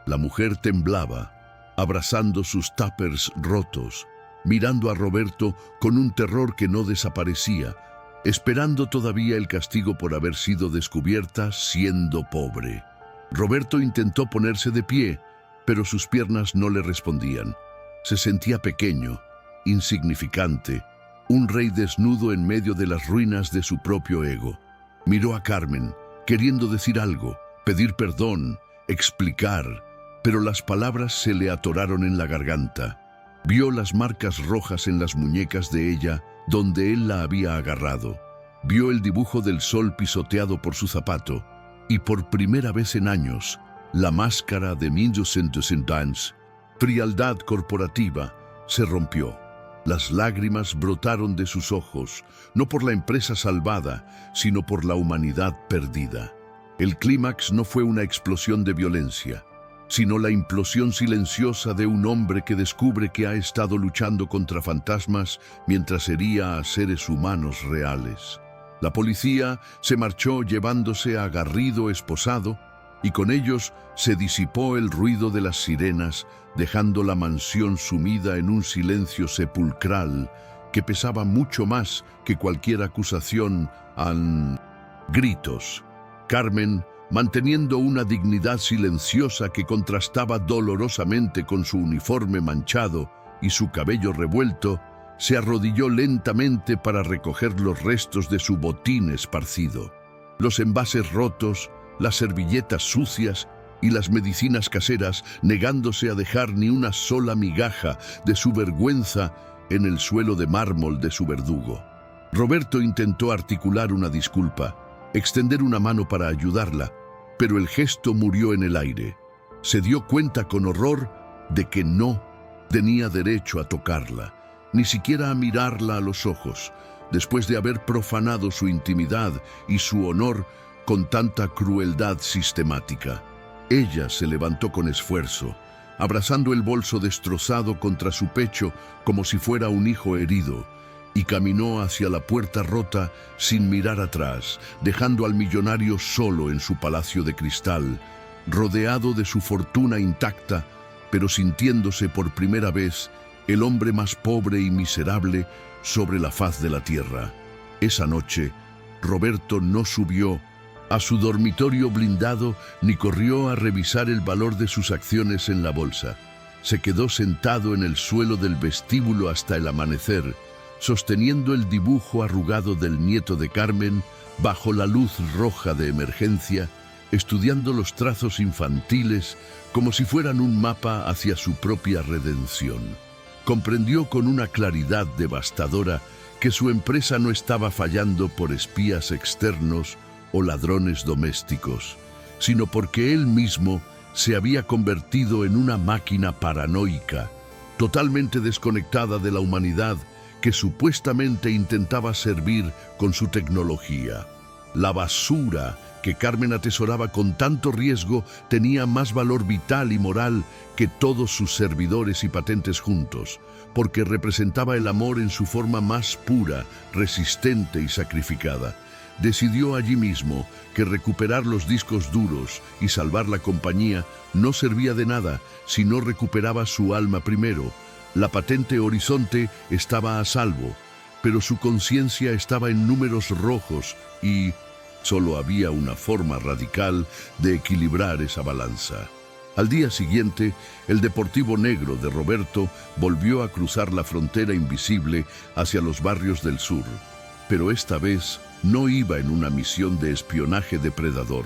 Speaker 1: La mujer temblaba, abrazando sus tuppers rotos, mirando a Roberto con un terror que no desaparecía, esperando todavía el castigo por haber sido descubierta siendo pobre. Roberto intentó ponerse de pie, pero sus piernas no le respondían. Se sentía pequeño, insignificante, un rey desnudo en medio de las ruinas de su propio ego. Miró a Carmen, queriendo decir algo, pedir perdón, explicar, pero las palabras se le atoraron en la garganta. Vio las marcas rojas en las muñecas de ella, donde él la había agarrado. Vio el dibujo del sol pisoteado por su zapato, y por primera vez en años, la máscara de 1910, frialdad corporativa, se rompió. Las lágrimas brotaron de sus ojos, no por la empresa salvada, sino por la humanidad perdida. El clímax no fue una explosión de violencia, sino la implosión silenciosa de un hombre que descubre que ha estado luchando contra fantasmas mientras hería a seres humanos reales. La policía se marchó llevándose a Garrido esposado, y con ellos se disipó el ruido de las sirenas, dejando la mansión sumida en un silencio sepulcral que pesaba mucho más que cualquier acusación gritos. Carmen, manteniendo una dignidad silenciosa que contrastaba dolorosamente con su uniforme manchado y su cabello revuelto, se arrodilló lentamente para recoger los restos de su botín esparcido. Los envases rotos, las servilletas sucias y las medicinas caseras, negándose a dejar ni una sola migaja de su vergüenza en el suelo de mármol de su verdugo. Roberto intentó articular una disculpa, extender una mano para ayudarla, pero el gesto murió en el aire. Se dio cuenta con horror de que no tenía derecho a tocarla, ni siquiera a mirarla a los ojos, después de haber profanado su intimidad y su honor con tanta crueldad sistemática. Ella se levantó con esfuerzo, abrazando el bolso destrozado contra su pecho como si fuera un hijo herido, y caminó hacia la puerta rota sin mirar atrás, dejando al millonario solo en su palacio de cristal, rodeado de su fortuna intacta, pero sintiéndose por primera vez el hombre más pobre y miserable sobre la faz de la tierra. Esa noche, Roberto no subió a su dormitorio blindado ni corrió a revisar el valor de sus acciones en la bolsa. Se quedó sentado en el suelo del vestíbulo hasta el amanecer, sosteniendo el dibujo arrugado del nieto de Carmen bajo la luz roja de emergencia, estudiando los trazos infantiles como si fueran un mapa hacia su propia redención. Comprendió con una claridad devastadora que su empresa no estaba fallando por espías externos o ladrones domésticos, sino porque él mismo se había convertido en una máquina paranoica, totalmente desconectada de la humanidad que supuestamente intentaba servir con su tecnología. La basura que Carmen atesoraba con tanto riesgo tenía más valor vital y moral que todos sus servidores y patentes juntos, porque representaba el amor en su forma más pura, resistente y sacrificada. Decidió allí mismo que recuperar los discos duros y salvar la compañía no servía de nada si no recuperaba su alma primero. La patente Horizonte estaba a salvo, pero su conciencia estaba en números rojos y solo había una forma radical de equilibrar esa balanza. Al día siguiente, el Deportivo Negro de Roberto volvió a cruzar la frontera invisible hacia los barrios del sur, pero esta vez no iba en una misión de espionaje depredador,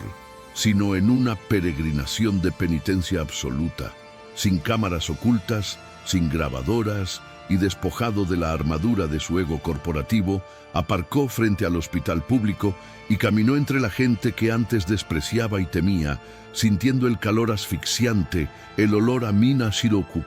Speaker 1: sino en una peregrinación de penitencia absoluta, sin cámaras ocultas, sin grabadoras y despojado de la armadura de su ego corporativo, aparcó frente al hospital público y caminó entre la gente que antes despreciaba y temía, sintiendo el calor asfixiante, el olor a mina Shiroku,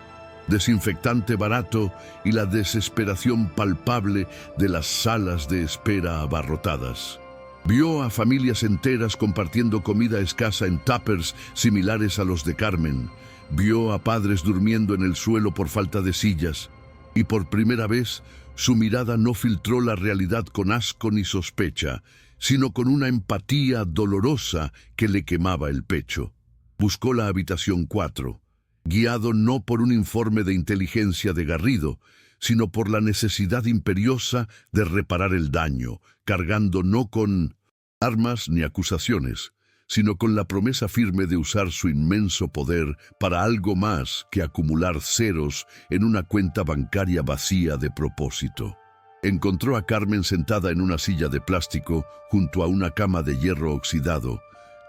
Speaker 1: desinfectante barato y la desesperación palpable de las salas de espera abarrotadas. Vio a familias enteras compartiendo comida escasa en tuppers similares a los de Carmen. Vio a padres durmiendo en el suelo por falta de sillas. Y por primera vez, su mirada no filtró la realidad con asco ni sospecha, sino con una empatía dolorosa que le quemaba el pecho. Buscó la habitación 4, guiado no por un informe de inteligencia de Garrido, sino por la necesidad imperiosa de reparar el daño, cargando no con armas ni acusaciones, sino con la promesa firme de usar su inmenso poder para algo más que acumular ceros en una cuenta bancaria vacía de propósito. Encontró a Carmen sentada en una silla de plástico junto a una cama de hierro oxidado,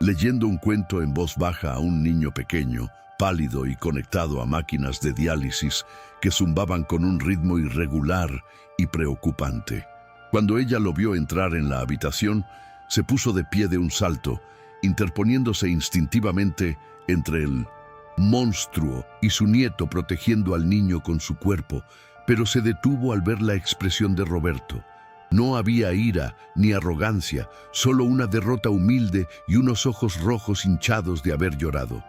Speaker 1: leyendo un cuento en voz baja a un niño pequeño, pálido y conectado a máquinas de diálisis que zumbaban con un ritmo irregular y preocupante. Cuando ella lo vio entrar en la habitación, se puso de pie de un salto, interponiéndose instintivamente entre el monstruo y su nieto, protegiendo al niño con su cuerpo, pero se detuvo al ver la expresión de Roberto. No había ira ni arrogancia, solo una derrota humilde y unos ojos rojos hinchados de haber llorado.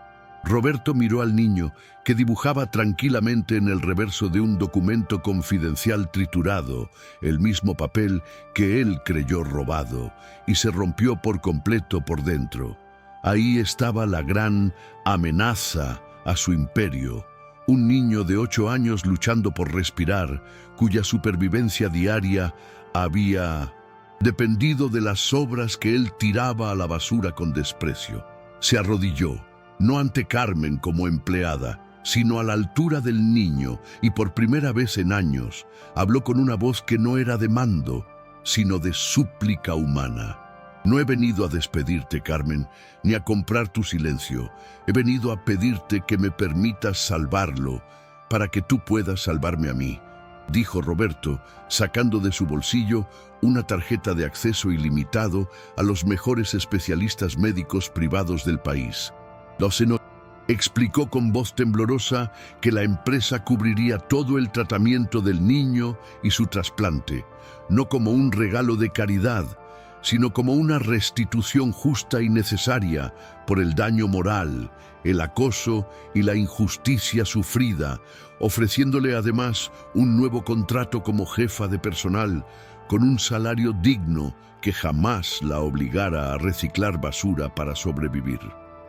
Speaker 1: Roberto miró al niño, que dibujaba tranquilamente en el reverso de un documento confidencial triturado, el mismo papel que él creyó robado, y se rompió por completo por dentro. Ahí estaba la gran amenaza a su imperio, un niño de 8 años luchando por respirar, cuya supervivencia diaria había dependido de las sobras que él tiraba a la basura con desprecio. Se arrodilló, no ante Carmen como empleada, sino a la altura del niño, y por primera vez en años habló con una voz que no era de mando, sino de súplica humana. No he venido a despedirte, Carmen, ni a comprar tu silencio. He venido a pedirte que me permitas salvarlo, para que tú puedas salvarme a mí. dijo Roberto, sacando de su bolsillo una tarjeta de acceso ilimitado a los mejores especialistas médicos privados del país. Explicó con voz temblorosa que la empresa cubriría todo el tratamiento del niño y su trasplante, no como un regalo de caridad, sino como una restitución justa y necesaria por el daño moral, el acoso y la injusticia sufrida, ofreciéndole además un nuevo contrato como jefa de personal, con un salario digno que jamás la obligara a reciclar basura para sobrevivir.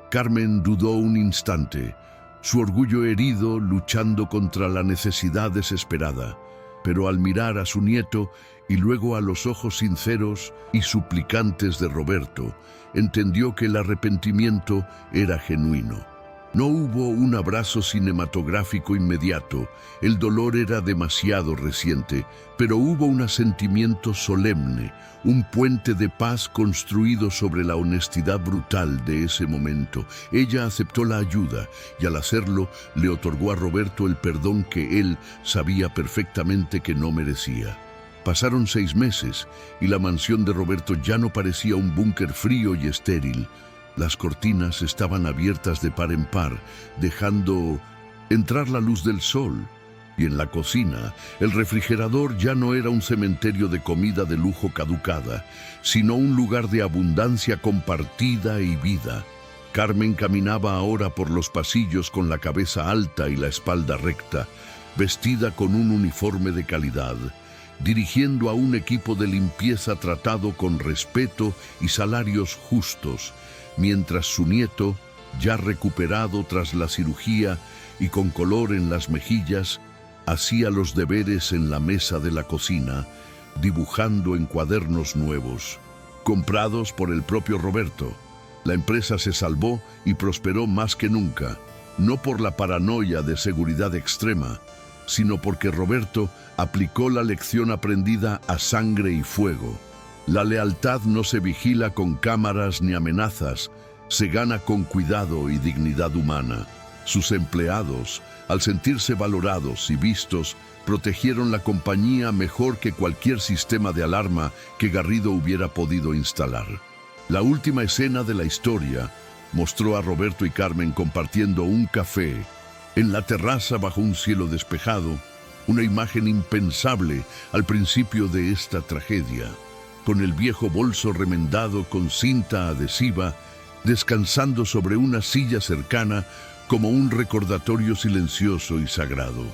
Speaker 1: Carmen dudó un instante, su orgullo herido luchando contra la necesidad desesperada, pero al mirar a su nieto y luego a los ojos sinceros y suplicantes de Roberto, entendió que el arrepentimiento era genuino. No hubo un abrazo cinematográfico inmediato, el dolor era demasiado reciente, pero hubo un asentimiento solemne, un puente de paz construido sobre la honestidad brutal de ese momento. Ella aceptó la ayuda y al hacerlo le otorgó a Roberto el perdón que él sabía perfectamente que no merecía. Pasaron 6 meses y la mansión de Roberto ya no parecía un búnker frío y estéril. Las cortinas estaban abiertas de par en par, dejando entrar la luz del sol. Y en la cocina, el refrigerador ya no era un cementerio de comida de lujo caducada, sino un lugar de abundancia compartida y vida. Carmen caminaba ahora por los pasillos con la cabeza alta y la espalda recta, vestida con un uniforme de calidad, dirigiendo a un equipo de limpieza tratado con respeto y salarios justos, mientras su nieto, ya recuperado tras la cirugía y con color en las mejillas, hacía los deberes en la mesa de la cocina, dibujando en cuadernos nuevos, comprados por el propio Roberto. La empresa se salvó y prosperó más que nunca, no por la paranoia de seguridad extrema, sino porque Roberto aplicó la lección aprendida a sangre y fuego. La lealtad no se vigila con cámaras ni amenazas, se gana con cuidado y dignidad humana. Sus empleados, al sentirse valorados y vistos, protegieron la compañía mejor que cualquier sistema de alarma que Garrido hubiera podido instalar. La última escena de la historia mostró a Roberto y Carmen compartiendo un café en la terraza bajo un cielo despejado, una imagen impensable al principio de esta tragedia, con el viejo bolso remendado con cinta adhesiva, descansando sobre una silla cercana como un recordatorio silencioso y sagrado.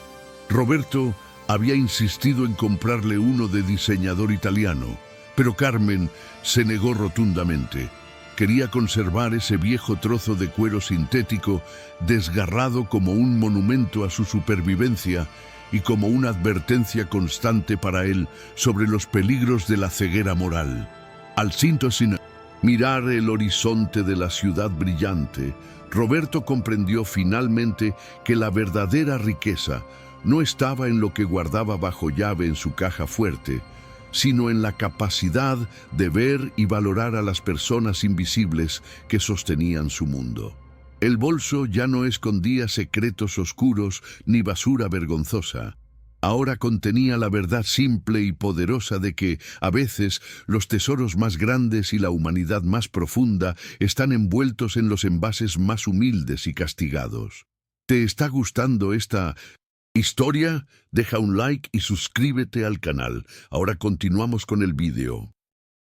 Speaker 1: Roberto había insistido en comprarle uno de diseñador italiano, pero Carmen se negó rotundamente. Quería conservar ese viejo trozo de cuero sintético desgarrado como un monumento a su supervivencia y como una advertencia constante para él sobre los peligros de la ceguera moral. Al sin mirar el horizonte de la ciudad brillante, Roberto comprendió finalmente que la verdadera riqueza no estaba en lo que guardaba bajo llave en su caja fuerte, sino en la capacidad de ver y valorar a las personas invisibles que sostenían su mundo. El bolso ya no escondía secretos oscuros ni basura vergonzosa. Ahora contenía la verdad simple y poderosa de que, a veces, los tesoros más grandes y la humanidad más profunda están envueltos en los envases más humildes y castigados. ¿Te está gustando esta historia? Deja un like y suscríbete al canal. Ahora continuamos con el vídeo.